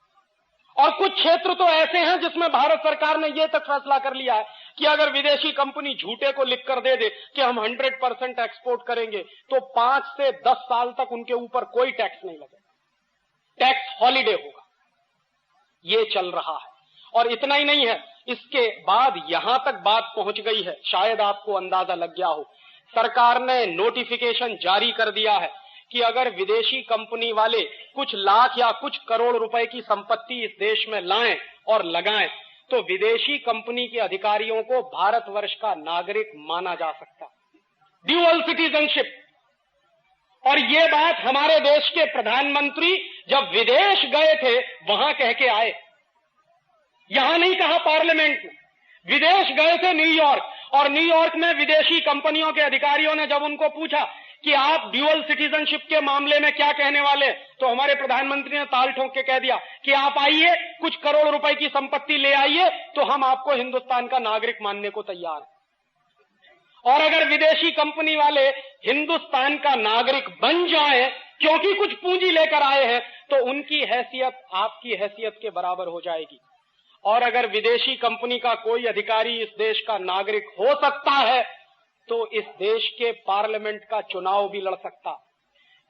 और कुछ क्षेत्र तो ऐसे हैं जिसमें भारत सरकार ने यह तक फैसला कर लिया है कि अगर विदेशी कंपनी झूठे को लिखकर दे दे कि हम 100% एक्सपोर्ट करेंगे, तो 5 से 10 साल तक उनके ऊपर कोई टैक्स नहीं लगेगा, टैक्स हॉलिडे होगा। ये चल रहा है। और इतना ही नहीं है, इसके बाद यहां तक बात पहुंच गई है, शायद आपको अंदाजा लग गया हो, सरकार ने नोटिफिकेशन जारी कर दिया है कि अगर विदेशी कंपनी वाले कुछ लाख या कुछ करोड़ रुपए की संपत्ति इस देश में लाएं और लगाएं, तो विदेशी कंपनी के अधिकारियों को भारतवर्ष का नागरिक माना जा सकता, ड्यूअल सिटीजनशिप। और ये बात हमारे देश के प्रधानमंत्री जब विदेश गए थे वहां कह के आए, यहां नहीं कहा पार्लियामेंट में। विदेश गए थे न्यूयॉर्क, और न्यूयॉर्क में विदेशी कंपनियों के अधिकारियों ने जब उनको पूछा कि आप ड्यूअल सिटीजनशिप के मामले में क्या कहने वाले, तो हमारे प्रधानमंत्री ने ताल ठोक के कह दिया कि आप आइए, कुछ करोड़ रुपए की संपत्ति ले आइए, तो हम आपको हिंदुस्तान का नागरिक मानने को तैयार हैं। और अगर विदेशी कंपनी वाले हिंदुस्तान का नागरिक बन जाए क्योंकि कुछ पूंजी लेकर आए हैं, तो उनकी हैसियत आपकी हैसियत के बराबर हो जाएगी। और अगर विदेशी कंपनी का कोई अधिकारी इस देश का नागरिक हो सकता है, तो इस देश के पार्लियामेंट का चुनाव भी लड़ सकता,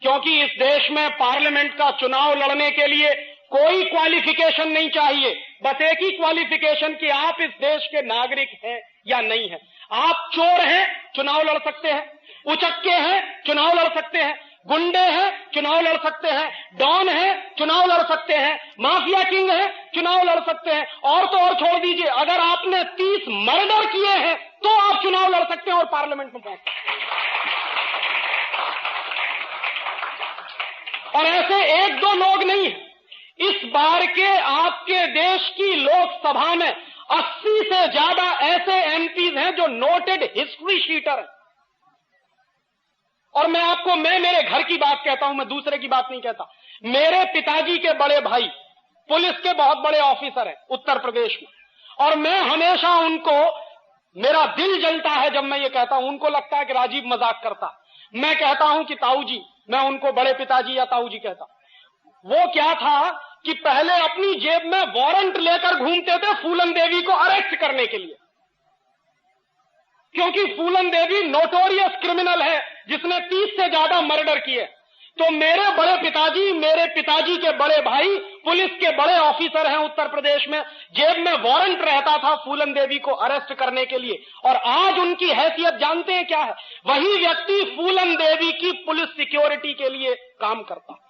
क्योंकि इस देश में पार्लियामेंट का चुनाव लड़ने के लिए कोई क्वालिफिकेशन नहीं चाहिए, बस एक ही क्वालिफिकेशन कि आप इस देश के नागरिक हैं या नहीं हैं। आप चोर हैं, चुनाव लड़ सकते हैं, उचक्के हैं, चुनाव लड़ सकते हैं, गुंडे हैं, चुनाव लड़ सकते हैं, डॉन हैं, चुनाव लड़ सकते हैं, माफिया किंग हैं, चुनाव लड़ सकते हैं। और तो और छोड़ दीजिए, अगर आपने 30 मर्डर किए हैं तो आप चुनाव लड़ सकते हैं और पार्लियामेंट में पहुंच सकते हैं। और ऐसे 1-2 लोग नहीं हैं। इस बार के आपके देश की लोकसभा में 80 से ज्यादा ऐसे एमपीज हैं जो नोटेड हिस्ट्री शीटर हैं। और मैं मेरे घर की बात कहता हूं, मैं दूसरे की बात नहीं कहता। मेरे पिताजी के बड़े भाई पुलिस के बहुत बड़े ऑफिसर हैं उत्तर प्रदेश में, और मैं हमेशा उनको, मेरा दिल जलता है जब मैं ये कहता हूं। उनको लगता है कि राजीव मजाक करता, मैं कहता हूं कि ताऊ जी, मैं उनको बड़े पिताजी या ताऊ जी कहता। वो क्या था कि पहले अपनी जेब में वारंट लेकर घूमते थे फूलन देवी को अरेस्ट करने के लिए, क्योंकि फूलन देवी नोटोरियस क्रिमिनल है जिसने 30 से ज्यादा मर्डर किए। तो मेरे बड़े पिताजी, मेरे पिताजी के बड़े भाई पुलिस के बड़े ऑफिसर हैं उत्तर प्रदेश में, जेब में वारंट रहता था फूलन देवी को अरेस्ट करने के लिए। और आज उनकी हैसियत जानते हैं क्या है? वही व्यक्ति फूलन देवी की पुलिस सिक्योरिटी के लिए काम करता।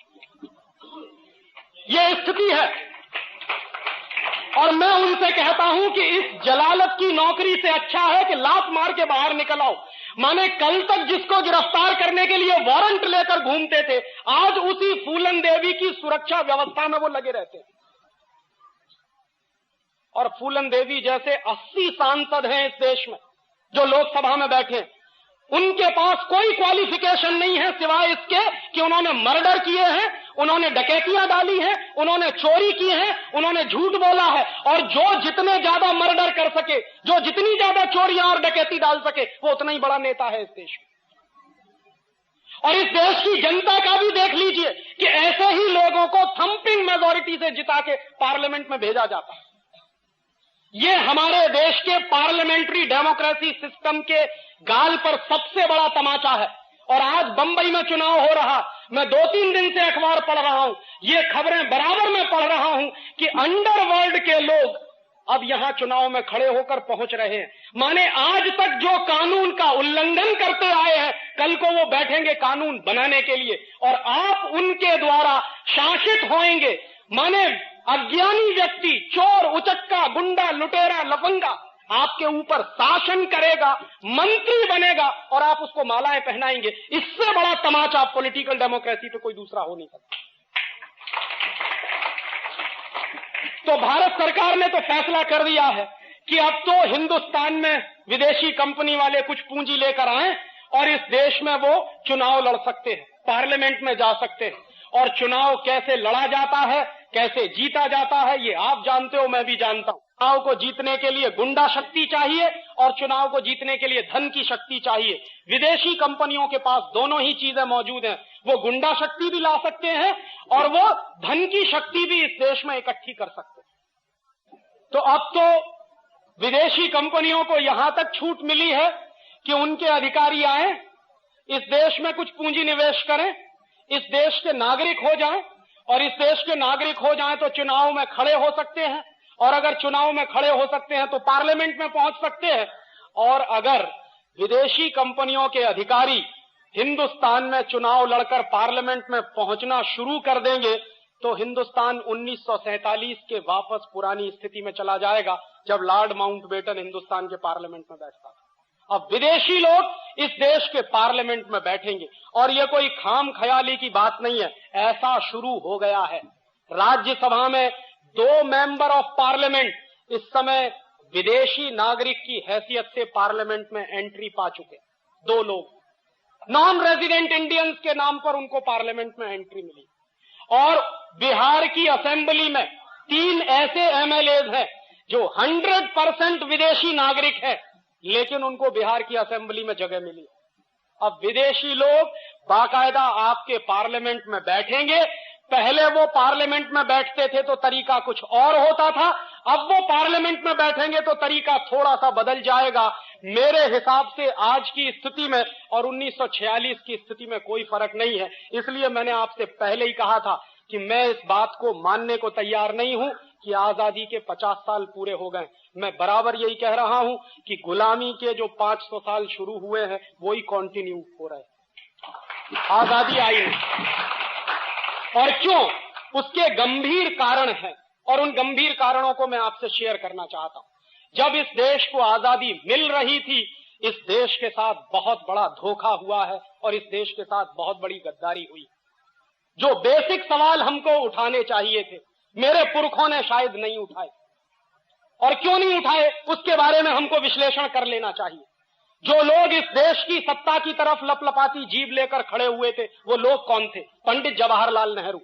यह स्थिति है। और मैं उनसे कहता हूं कि इस जलालत की नौकरी से अच्छा है कि लात मार के बाहर निकल आओ। माने कल तक जिसको गिरफ्तार करने के लिए वारंट लेकर घूमते थे, आज उसी फूलन देवी की सुरक्षा व्यवस्था में वो लगे रहते हैं। और फूलन देवी जैसे 80 सांसद हैं इस देश में जो लोकसभा में बैठे हैं, उनके पास कोई क्वालिफिकेशन नहीं है सिवाय इसके कि उन्होंने मर्डर किए हैं, उन्होंने डकैतियां डाली हैं, उन्होंने चोरी की है, उन्होंने झूठ बोला है। और जो जितने ज्यादा मर्डर कर सके, जो जितनी ज्यादा चोरियां और डकैती डाल सके, वो उतना ही बड़ा नेता है इस देश में। और इस देश की जनता का भी देख लीजिए कि ऐसे ही लोगों को थंपिंग मेजॉरिटी से जिता के पार्लियामेंट में भेजा जाता है। ये हमारे देश के पार्लियामेंट्री डेमोक्रेसी सिस्टम के गाल पर सबसे बड़ा तमाचा है। और आज बंबई में चुनाव हो रहा, मैं 2-3 दिन से अखबार पढ़ रहा हूं, ये खबरें बराबर में पढ़ रहा हूं कि अंडरवर्ल्ड के लोग अब यहां चुनाव में खड़े होकर पहुंच रहे हैं। माने आज तक जो कानून का उल्लंघन करते आए हैं, कल को वो बैठेंगे कानून बनाने के लिए, और आप उनके द्वारा शासित होंगे। माने अज्ञानी व्यक्ति, चोर, उचक्का, गुंडा, लुटेरा, लफंगा आपके ऊपर शासन करेगा, मंत्री बनेगा और आप उसको मालाएं पहनाएंगे। इससे बड़ा तमाचा पॉलिटिकल डेमोक्रेसी पे कोई दूसरा हो नहीं सकता। तो भारत सरकार ने तो फैसला कर दिया है कि अब तो हिंदुस्तान में विदेशी कंपनी वाले कुछ पूंजी लेकर आए और इस देश में वो चुनाव लड़ सकते हैं, पार्लियामेंट में जा सकते हैं। और चुनाव कैसे लड़ा जाता है, कैसे जीता जाता है, ये आप जानते हो, मैं भी जानता हूं। चुनाव को जीतने के लिए गुंडा शक्ति चाहिए और चुनाव को जीतने के लिए धन की शक्ति चाहिए। विदेशी कंपनियों के पास दोनों ही चीजें मौजूद हैं। वो गुंडा शक्ति भी ला सकते हैं और वो धन की शक्ति भी इस देश में इकट्ठी कर सकते हैं। तो अब तो विदेशी कंपनियों को यहां तक छूट मिली है कि उनके अधिकारी आए, इस देश में कुछ पूंजी निवेश करें, इस देश के नागरिक हो जाएं, और इस देश के नागरिक हो जाएं तो चुनाव में खड़े हो सकते हैं, और अगर चुनाव में खड़े हो सकते हैं तो पार्लियामेंट में पहुंच सकते हैं। और अगर विदेशी कंपनियों के अधिकारी हिंदुस्तान में चुनाव लड़कर पार्लियामेंट में पहुंचना शुरू कर देंगे तो हिंदुस्तान 1947 के वापस पुरानी स्थिति में चला जाएगा, जब लॉर्ड माउंटबेटन हिंदुस्तान के पार्लियामेंट में बैठता था। अब विदेशी लोग इस देश के पार्लियामेंट में बैठेंगे, और यह कोई खाम ख्याली की बात नहीं है, ऐसा शुरू हो गया है। राज्यसभा में 2 मेंबर ऑफ पार्लियामेंट इस समय विदेशी नागरिक की हैसियत से पार्लियामेंट में एंट्री पा चुके। 2 लोग नॉन रेजिडेंट इंडियंस के नाम पर उनको पार्लियामेंट में एंट्री मिली। और बिहार की असेंबली में 3 ऐसे एमएलएज हैं जो 100% विदेशी नागरिक हैं, लेकिन उनको बिहार की असेंबली में जगह मिली। अब विदेशी लोग बाकायदा आपके पार्लियामेंट में बैठेंगे। पहले वो पार्लियामेंट में बैठते थे तो तरीका कुछ और होता था, अब वो पार्लियामेंट में बैठेंगे तो तरीका थोड़ा सा बदल जाएगा। मेरे हिसाब से आज की स्थिति में और 1946 की स्थिति में कोई फर्क नहीं है। इसलिए मैंने आपसे पहले ही कहा था कि मैं इस बात को मानने को तैयार नहीं हूं कि आजादी के 50 साल पूरे हो गए। मैं बराबर यही कह रहा हूं कि गुलामी के जो 500 साल शुरू हुए हैं वही कंटिन्यू हो रहे हैं, आजादी आई नहीं। और क्यों? उसके गंभीर कारण हैं, और उन गंभीर कारणों को मैं आपसे शेयर करना चाहता हूं। जब इस देश को आजादी मिल रही थी, इस देश के साथ बहुत बड़ा धोखा हुआ है और इस देश के साथ बहुत बड़ी गद्दारी हुई। जो बेसिक सवाल हमको उठाने चाहिए थे, मेरे पुरखों ने शायद नहीं उठाए, और क्यों नहीं उठाए उसके बारे में हमको विश्लेषण कर लेना चाहिए। जो लोग इस देश की सत्ता की तरफ लपलपाती जीभ लेकर खड़े हुए थे, वो लोग कौन थे? पंडित जवाहरलाल नेहरू।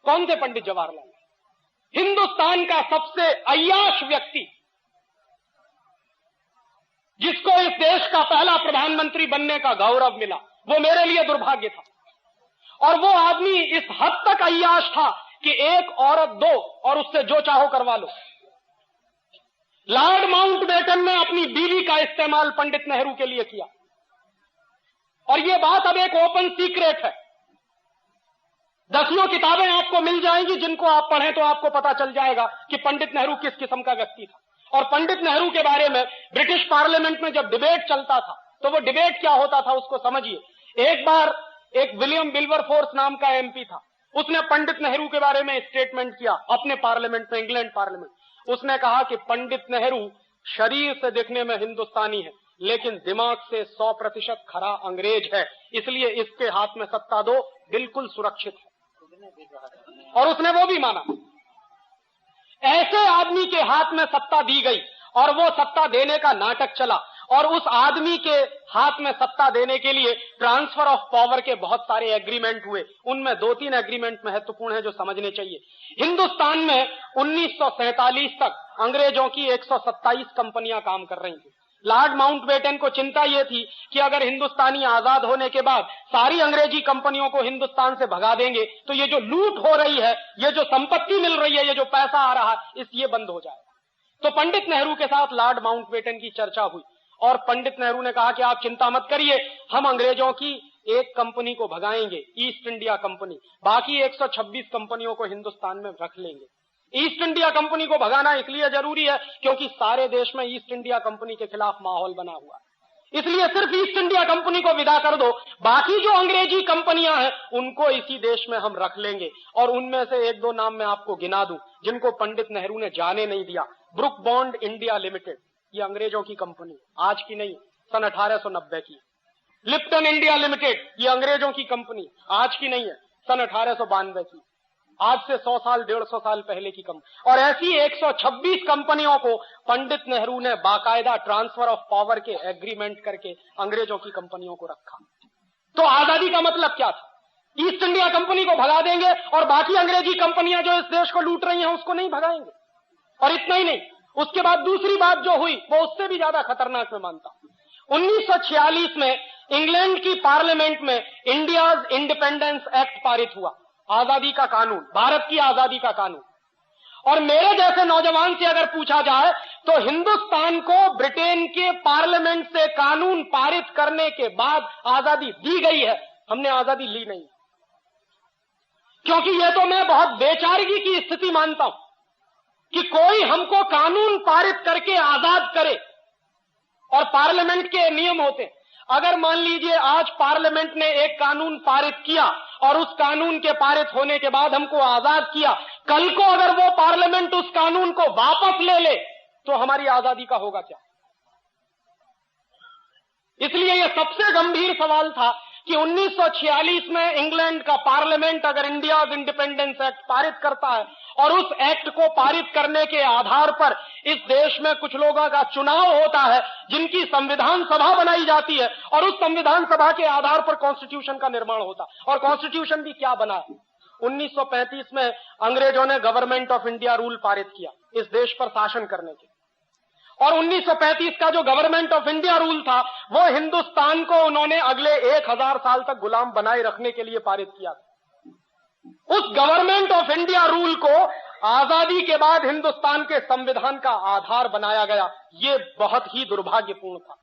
कौन थे पंडित जवाहरलाल? हिंदुस्तान का सबसे अय्याश व्यक्ति, जिसको इस देश का पहला प्रधानमंत्री बनने का गौरव मिला, वो मेरे लिए दुर्भाग्य था। और वो आदमी इस हद तक अय्याश था कि एक औरत दो और उससे जो चाहो करवा लो। लॉर्ड माउंटबेटन ने अपनी बीवी का इस्तेमाल पंडित नेहरू के लिए किया, और ये बात अब एक ओपन सीक्रेट है। 10 किताबें आपको मिल जाएंगी, जिनको आप पढ़ें तो आपको पता चल जाएगा कि पंडित नेहरू किस किस्म का व्यक्ति था। और पंडित नेहरू के बारे में ब्रिटिश पार्लियामेंट में जब डिबेट चलता था तो वो डिबेट क्या होता था उसको समझिए। एक बार एक विलियम विल्बरफोर्स नाम का एमपी था, उसने पंडित नेहरू के बारे में स्टेटमेंट किया अपने पार्लियामेंट में, इंग्लैंड पार्लियामेंट। उसने कहा कि पंडित नेहरू शरीर से दिखने में हिंदुस्तानी है, लेकिन दिमाग से 100% खरा अंग्रेज है, इसलिए इसके हाथ में सत्ता दो, बिल्कुल सुरक्षित है। और उसने वो भी माना। ऐसे आदमी के हाथ में सत्ता दी गई और वो सत्ता देने का नाटक चला, और उस आदमी के हाथ में सत्ता देने के लिए ट्रांसफर ऑफ पावर के बहुत सारे एग्रीमेंट हुए। उनमें 2-3 एग्रीमेंट महत्वपूर्ण है जो समझने चाहिए। हिंदुस्तान में 1947 तक अंग्रेजों की 127 कंपनियां काम कर रही थी। लॉर्ड माउंटबेटन को चिंता यह थी कि अगर हिंदुस्तानी आजाद होने के बाद सारी अंग्रेजी कंपनियों को हिंदुस्तान से भगा देंगे तो ये जो लूट हो रही है, ये जो संपत्ति मिल रही है, ये जो पैसा आ रहा है, ये बंद हो जाएगा। तो पंडित नेहरू के साथ लॉर्ड माउंटबेटन की चर्चा हुई, और पंडित नेहरू ने कहा कि आप चिंता मत करिए, हम अंग्रेजों की एक कंपनी को भगाएंगे, ईस्ट इंडिया कंपनी, बाकी 126 कंपनियों को हिंदुस्तान में रख लेंगे। ईस्ट इंडिया कंपनी को भगाना इसलिए जरूरी है क्योंकि सारे देश में ईस्ट इंडिया कंपनी के खिलाफ माहौल बना हुआ है, इसलिए सिर्फ ईस्ट इंडिया कंपनी को विदा कर दो, बाकी जो अंग्रेजी कंपनियां हैं उनको इसी देश में हम रख लेंगे। और उनमें से 1-2 नाम मैं आपको गिना दूं जिनको पंडित नेहरू ने जाने नहीं दिया। ब्रुक बॉन्ड इंडिया लिमिटेड, ये अंग्रेजों की कंपनी, आज की नहीं, सन 1890 की। लिप्टन इंडिया लिमिटेड, ये अंग्रेजों की कंपनी, आज की नहीं है, सन 1892 की। आज से 100 साल 150 साल पहले की कंपनी। और ऐसी 126 कंपनियों को पंडित नेहरू ने बाकायदा ट्रांसफर ऑफ पावर के एग्रीमेंट करके अंग्रेजों की कंपनियों को रखा। तो आजादी का मतलब क्या था? ईस्ट इंडिया कंपनी को भगा देंगे और बाकी अंग्रेजी कंपनियां जो इस देश को लूट रही हैं उसको नहीं भगाएंगे। और इतना ही नहीं, उसके बाद दूसरी बात जो हुई वो उससे भी ज्यादा खतरनाक मैं मानता हूं। 1946 में इंग्लैंड की पार्लियामेंट में इंडियाज इंडिपेंडेंस एक्ट पारित हुआ, आजादी का कानून, भारत की आजादी का कानून। और मेरे जैसे नौजवान से अगर पूछा जाए तो हिंदुस्तान को ब्रिटेन के पार्लियामेंट से कानून पारित करने के बाद आजादी दी गई है, हमने आजादी ली नहीं। क्योंकि यह तो मैं बहुत बेचारगी की स्थिति मानता हूं कि कोई हमको कानून पारित करके आजाद करे। और पार्लियामेंट के नियम होते हैं, अगर मान लीजिए आज पार्लियामेंट ने एक कानून पारित किया और उस कानून के पारित होने के बाद हमको आजाद किया, कल को अगर वो पार्लियामेंट उस कानून को वापस ले ले तो हमारी आजादी का होगा क्या? इसलिए यह सबसे गंभीर सवाल था कि 1946 में इंग्लैंड का पार्लियामेंट अगर इंडियाज इंडिपेंडेंस एक्ट पारित करता है और उस एक्ट को पारित करने के आधार पर इस देश में कुछ लोगों का चुनाव होता है, जिनकी संविधान सभा बनाई जाती है और उस संविधान सभा के आधार पर कॉन्स्टिट्यूशन का निर्माण होता। और कॉन्स्टिट्यूशन भी क्या बना है? 1935 में अंग्रेजों ने गवर्नमेंट ऑफ इंडिया रूल पारित किया इस देश पर शासन करने के। और 1935 का जो गवर्नमेंट ऑफ इंडिया रूल था वो हिंदुस्तान को उन्होंने अगले 1000 साल तक गुलाम बनाए रखने के लिए पारित किया था। उस गवर्नमेंट ऑफ इंडिया रूल को आजादी के बाद हिंदुस्तान के संविधान का आधार बनाया गया। ये बहुत ही दुर्भाग्यपूर्ण था।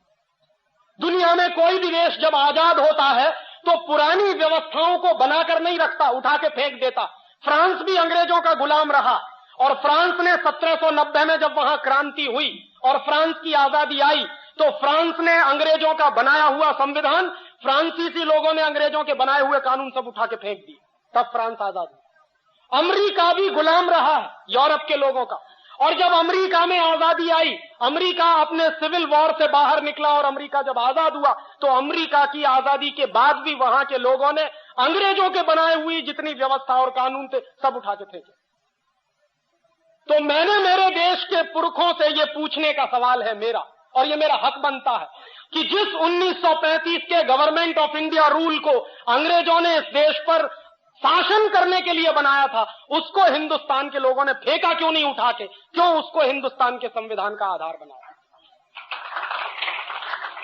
दुनिया में कोई भी देश जब आजाद होता है तो पुरानी व्यवस्थाओं को बनाकर नहीं रखता, उठा के फेंक देता। फ्रांस भी अंग्रेजों का गुलाम रहा और फ्रांस ने 1790 में जब वहां क्रांति हुई और फ्रांस की आजादी आई तो फ्रांस ने अंग्रेजों का बनाया हुआ संविधान, फ्रांसीसी लोगों ने अंग्रेजों के बनाए हुए कानून सब उठा के फेंक दिए, तब फ्रांस आजाद हुआ। अमेरिका भी गुलाम रहा है यूरोप के लोगों का। और जब अमेरिका में आजादी आई, अमेरिका अपने सिविल वॉर से बाहर निकला और अमेरिका जब आजाद हुआ तो अमेरिका की आजादी के बाद भी वहां के लोगों ने अंग्रेजों के बनाए हुई जितनी व्यवस्था और कानून थे सब उठा के फेंके। तो मैंने मेरे देश के पुरखों से ये पूछने का सवाल है मेरा, और ये मेरा हक बनता है कि जिस 1935 के गवर्नमेंट ऑफ इंडिया रूल को अंग्रेजों ने इस देश पर शासन करने के लिए बनाया था, उसको हिंदुस्तान के लोगों ने फेंका क्यों नहीं उठा के? क्यों उसको हिंदुस्तान के संविधान का आधार बनाया?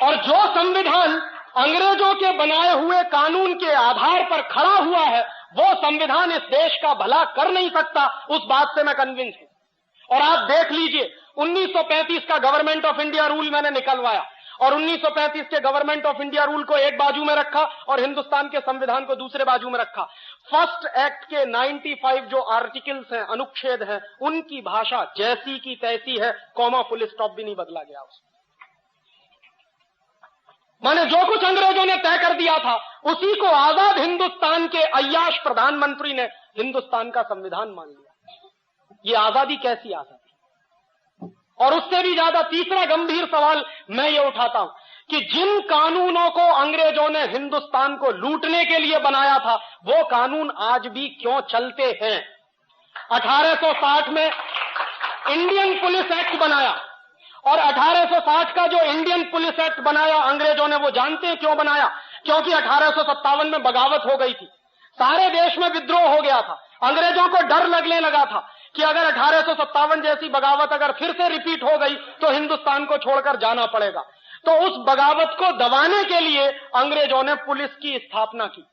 और जो संविधान अंग्रेजों के बनाए हुए कानून के आधार पर खड़ा हुआ है वो संविधान इस देश का भला कर नहीं सकता, उस बात से मैं कन्विंस हूं। और आप देख लीजिए 1935 का गवर्नमेंट ऑफ इंडिया रूल मैंने निकलवाया और 1935 के गवर्नमेंट ऑफ इंडिया रूल को एक बाजू में रखा और हिंदुस्तान के संविधान को दूसरे बाजू में रखा। फर्स्ट एक्ट के 95 जो आर्टिकल्स हैं, अनुच्छेद हैं, उनकी भाषा जैसी की तैसी है, कॉमा फुल स्टॉप भी नहीं बदला गया उसमें। माने जो कुछ अंग्रेजों ने तय कर दिया था उसी को आजाद हिंदुस्तान के अय्याश प्रधानमंत्री ने हिंदुस्तान का संविधान मान लिया। ये आजादी कैसी आजादी? और उससे भी ज्यादा तीसरा गंभीर सवाल मैं ये उठाता हूं कि जिन कानूनों को अंग्रेजों ने हिंदुस्तान को लूटने के लिए बनाया था वो कानून आज भी क्यों चलते हैं? 1860 में इंडियन पुलिस एक्ट बनाया और 1860 का जो इंडियन पुलिस एक्ट बनाया अंग्रेजों ने, वो जानते हैं क्यों बनाया? क्योंकि 1857 में बगावत हो गई थी, सारे देश में विद्रोह हो गया था। अंग्रेजों को डर लगने लगा था कि अगर 1857 जैसी बगावत अगर फिर से रिपीट हो गई तो हिंदुस्तान को छोड़कर जाना पड़ेगा। तो उस बगावत को दबाने के लिए अंग्रेजों ने पुलिस की स्थापना की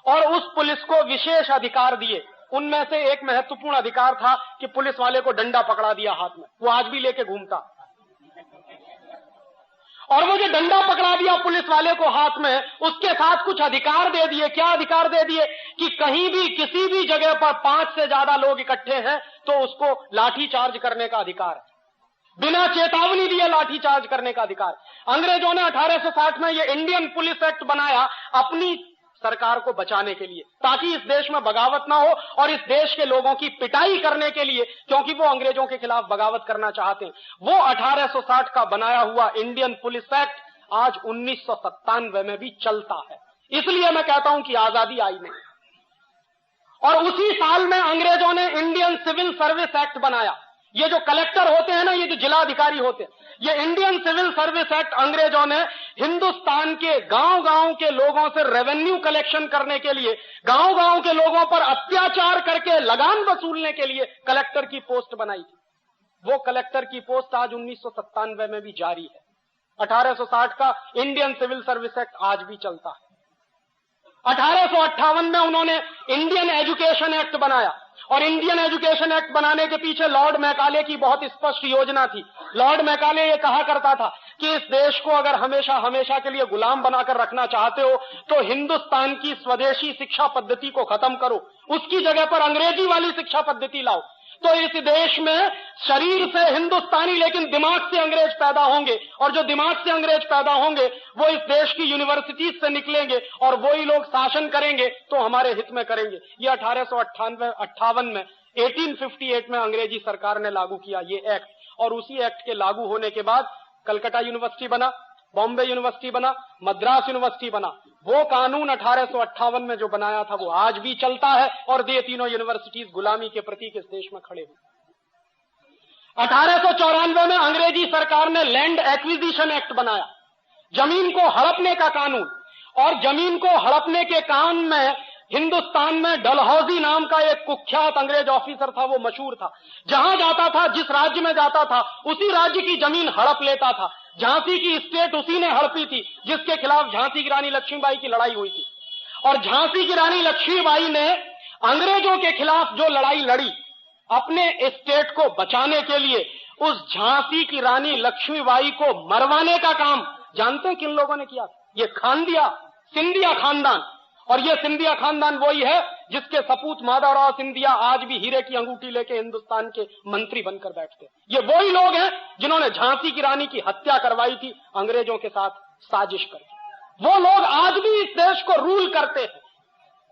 और उस पुलिस को विशेष अधिकार दिए। उनमें से एक महत्वपूर्ण अधिकार था कि पुलिस वाले को डंडा पकड़ा दिया हाथ में, वो आज भी लेके घूमता। और वो जो डंडा पकड़ा दिया पुलिस वाले को हाथ में, उसके साथ कुछ अधिकार दे दिए। क्या अधिकार दे दिए? कि कहीं भी किसी भी जगह पर 5 से ज्यादा लोग इकट्ठे हैं तो उसको लाठी चार्ज करने का अधिकार है, बिना चेतावनी दिए लाठी चार्ज करने का अधिकार। अंग्रेजों ने 1860 में ये इंडियन पुलिस एक्ट बनाया अपनी सरकार को बचाने के लिए, ताकि इस देश में बगावत ना हो और इस देश के लोगों की पिटाई करने के लिए, क्योंकि वो अंग्रेजों के खिलाफ बगावत करना चाहते हैं। वो 1860 का बनाया हुआ इंडियन पुलिस एक्ट आज 1997 में भी चलता है। इसलिए मैं कहता हूं कि आजादी आई नहीं। और उसी साल में अंग्रेजों ने इंडियन सिविल सर्विस एक्ट बनाया। ये जो कलेक्टर होते हैं ना, ये जो जिलाधिकारी होते हैं, ये इंडियन सिविल सर्विस एक्ट अंग्रेजों ने हिंदुस्तान के गांव-गांव के लोगों से रेवेन्यू कलेक्शन करने के लिए, गांव-गांव के लोगों पर अत्याचार करके लगान वसूलने के लिए कलेक्टर की पोस्ट बनाई थी। वो कलेक्टर की पोस्ट आज 1997 में भी जारी है। 1860 का इंडियन सिविल सर्विस एक्ट आज भी चलता है। 1858 में उन्होंने इंडियन एजुकेशन एक्ट बनाया, और इंडियन एजुकेशन एक्ट बनाने के पीछे लॉर्ड मैकाले की बहुत स्पष्ट योजना थी। लॉर्ड मैकाले ये कहा करता था कि इस देश को अगर हमेशा हमेशा के लिए गुलाम बनाकर रखना चाहते हो तो हिंदुस्तान की स्वदेशी शिक्षा पद्धति को खत्म करो, उसकी जगह पर अंग्रेजी वाली शिक्षा पद्धति लाओ। तो इस देश में शरीर से हिंदुस्तानी लेकिन दिमाग से अंग्रेज पैदा होंगे, और जो दिमाग से अंग्रेज पैदा होंगे वो इस देश की यूनिवर्सिटीज से निकलेंगे, और वही लोग शासन करेंगे तो हमारे हित में करेंगे। ये 1858 में 1858 में अंग्रेजी सरकार ने लागू किया ये एक्ट, और उसी एक्ट के लागू होने के बाद कलकत्ता यूनिवर्सिटी बना, बॉम्बे यूनिवर्सिटी बना, मद्रास यूनिवर्सिटी बना। वो कानून 1858 में जो बनाया था वो आज भी चलता है, और ये तीनों यूनिवर्सिटीज गुलामी के प्रतीक इस देश में खड़े हुए। 1894 में अंग्रेजी सरकार ने लैंड एक्विजिशन एक्ट बनाया, जमीन को हड़पने का कानून। और जमीन को हड़पने के काम में हिंदुस्तान में डलहौजी नाम का एक कुख्यात अंग्रेज ऑफिसर था, वो मशहूर था। जहां जाता था, जिस राज्य में जाता था, उसी राज्य की जमीन हड़प लेता था। झांसी की स्टेट उसी ने हड़पी थी जिसके खिलाफ झांसी की रानी लक्ष्मीबाई की लड़ाई हुई थी। और झांसी की रानी लक्ष्मीबाई ने अंग्रेजों के खिलाफ जो लड़ाई लड़ी अपने स्टेट को बचाने के लिए, उस झांसी की रानी लक्ष्मीबाई को मरवाने का काम जानते हैं किन लोगों ने किया? ये खानदिया सिंधिया खानदान। और ये सिंधिया खानदान वही है जिसके सपूत माधवराव सिंधिया आज भी हीरे की अंगूठी लेके हिंदुस्तान के मंत्री बनकर बैठते। ये वही लोग हैं जिन्होंने झांसी की रानी की हत्या करवाई थी अंग्रेजों के साथ साजिश करके। वो लोग आज भी इस देश को रूल करते हैं।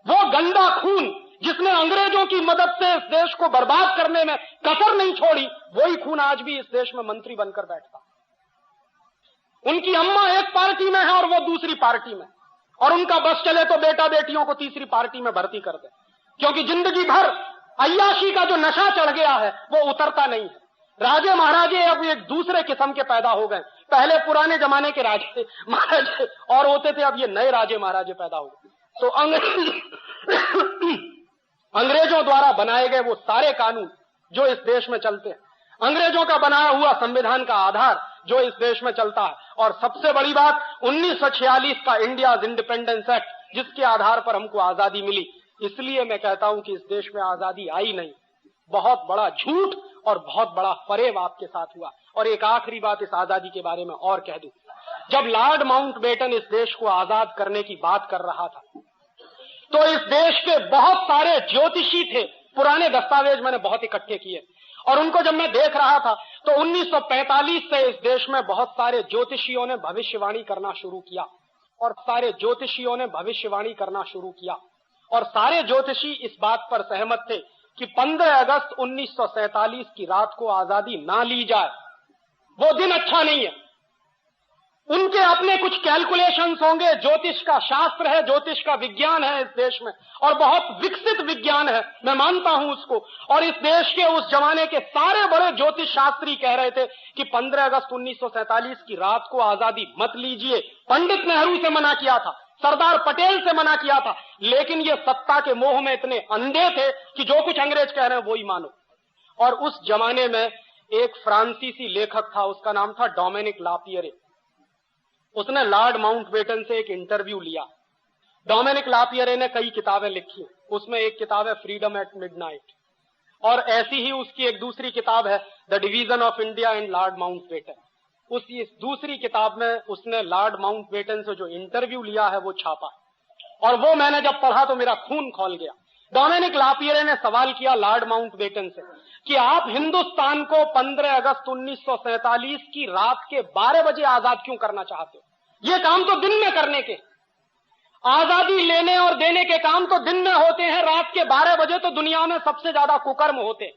वो गंदा खून जिसने अंग्रेजों की मदद से इस देश को बर्बाद करने में कसर नहीं छोड़ी, वही खून आज भी इस देश में मंत्री बनकर बैठता। उनकी अम्मा एक पार्टी में है और वो दूसरी पार्टी में, और उनका बस चले तो बेटा बेटियों को तीसरी पार्टी में भर्ती कर दे, क्योंकि जिंदगी भर अय्याशी का जो नशा चढ़ गया है वो उतरता नहीं है। राजे महाराजे अब एक दूसरे किस्म के पैदा हो गए। पहले पुराने जमाने के राजे महाराजे और होते थे, अब ये नए राजे महाराजे पैदा हो गए। तो अंग्रेजों द्वारा बनाए गए वो सारे कानून जो इस देश में चलते हैं, अंग्रेजों का बनाया हुआ संविधान का आधार जो इस देश में चलता है, और सबसे बड़ी बात 1946 का इंडिया इंडिपेंडेंस एक्ट जिसके आधार पर हमको आजादी मिली। इसलिए मैं कहता हूं कि इस देश में आजादी आई नहीं, बहुत बड़ा झूठ और बहुत बड़ा फरेब आपके साथ हुआ। और एक आखिरी बात इस आजादी के बारे में और कह दूं, जब लॉर्ड माउंटबेटन इस देश को आजाद करने की बात कर रहा था तो इस देश के बहुत सारे ज्योतिषी थे, पुराने दस्तावेज मैंने बहुत इकट्ठे किए, और उनको जब मैं देख रहा था तो 1945 से इस देश में बहुत सारे ज्योतिषियों ने भविष्यवाणी करना शुरू किया, और सारे ज्योतिषियों ने भविष्यवाणी करना शुरू किया, और सारे ज्योतिषी इस बात पर सहमत थे कि 15 अगस्त 1947 की रात को आजादी ना ली जाए, वो दिन अच्छा नहीं है। उनके अपने कुछ कैलकुलेशंस होंगे, ज्योतिष का शास्त्र है, ज्योतिष का विज्ञान है इस देश में, और बहुत विकसित विज्ञान है, मैं मानता हूं उसको। और इस देश के उस जमाने के सारे बड़े ज्योतिष शास्त्री कह रहे थे कि 15 अगस्त 1947 की रात को आजादी मत लीजिए। पंडित नेहरू से मना किया था, सरदार पटेल से मना किया था, लेकिन ये सत्ता के मोह में इतने अंधे थे कि जो कुछ अंग्रेज कह रहे हैं वो ही मानो। और उस जमाने में एक फ्रांसीसी लेखक था, उसका नाम था डोमिनिक लापियरे। उसने लॉर्ड माउंटबेटन से एक इंटरव्यू लिया। डोमिनिक लापियरे ने कई किताबें लिखी, उसमें एक किताब है फ्रीडम एट मिडनाइट, और ऐसी ही उसकी एक दूसरी किताब है the division of India and Lord Mountbatten. उसी दूसरी किताब में उसने लॉर्ड माउंटबेटन से जो इंटरव्यू लिया है वो छापा, और वो मैंने जब पढ़ा तो मेरा खून खौल गया। डोमिनिक लापियरे ने सवाल किया लॉर्ड माउंटबेटन से कि आप हिंदुस्तान को 15 अगस्त 1947 की रात के 12 बजे आजाद क्यों करना चाहते हो? ये काम तो दिन में करने के, आजादी लेने और देने के काम तो दिन में होते हैं, रात के 12 बजे तो दुनिया में सबसे ज्यादा कुकर्म होते हैं,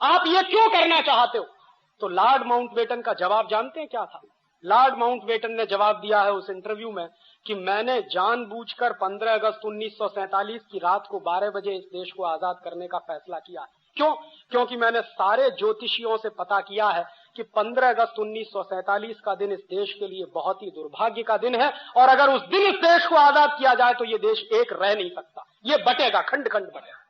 आप ये क्यों करना चाहते हो? तो लॉर्ड माउंटबेटन का जवाब जानते हैं क्या था? लॉर्ड माउंटबेटन ने जवाब दिया है उस इंटरव्यू में कि मैंने जानबूझकर 15 अगस्त 1947 की रात को 12 बजे इस देश को आजाद करने का फैसला किया। क्यों? क्योंकि मैंने सारे ज्योतिषियों से पता किया है कि 15 अगस्त 1947 का दिन इस देश के लिए बहुत ही दुर्भाग्य का दिन है, और अगर उस दिन इस देश को आजाद किया जाए तो ये देश एक रह नहीं सकता, ये बटेगा, खंड खंड बटेगा।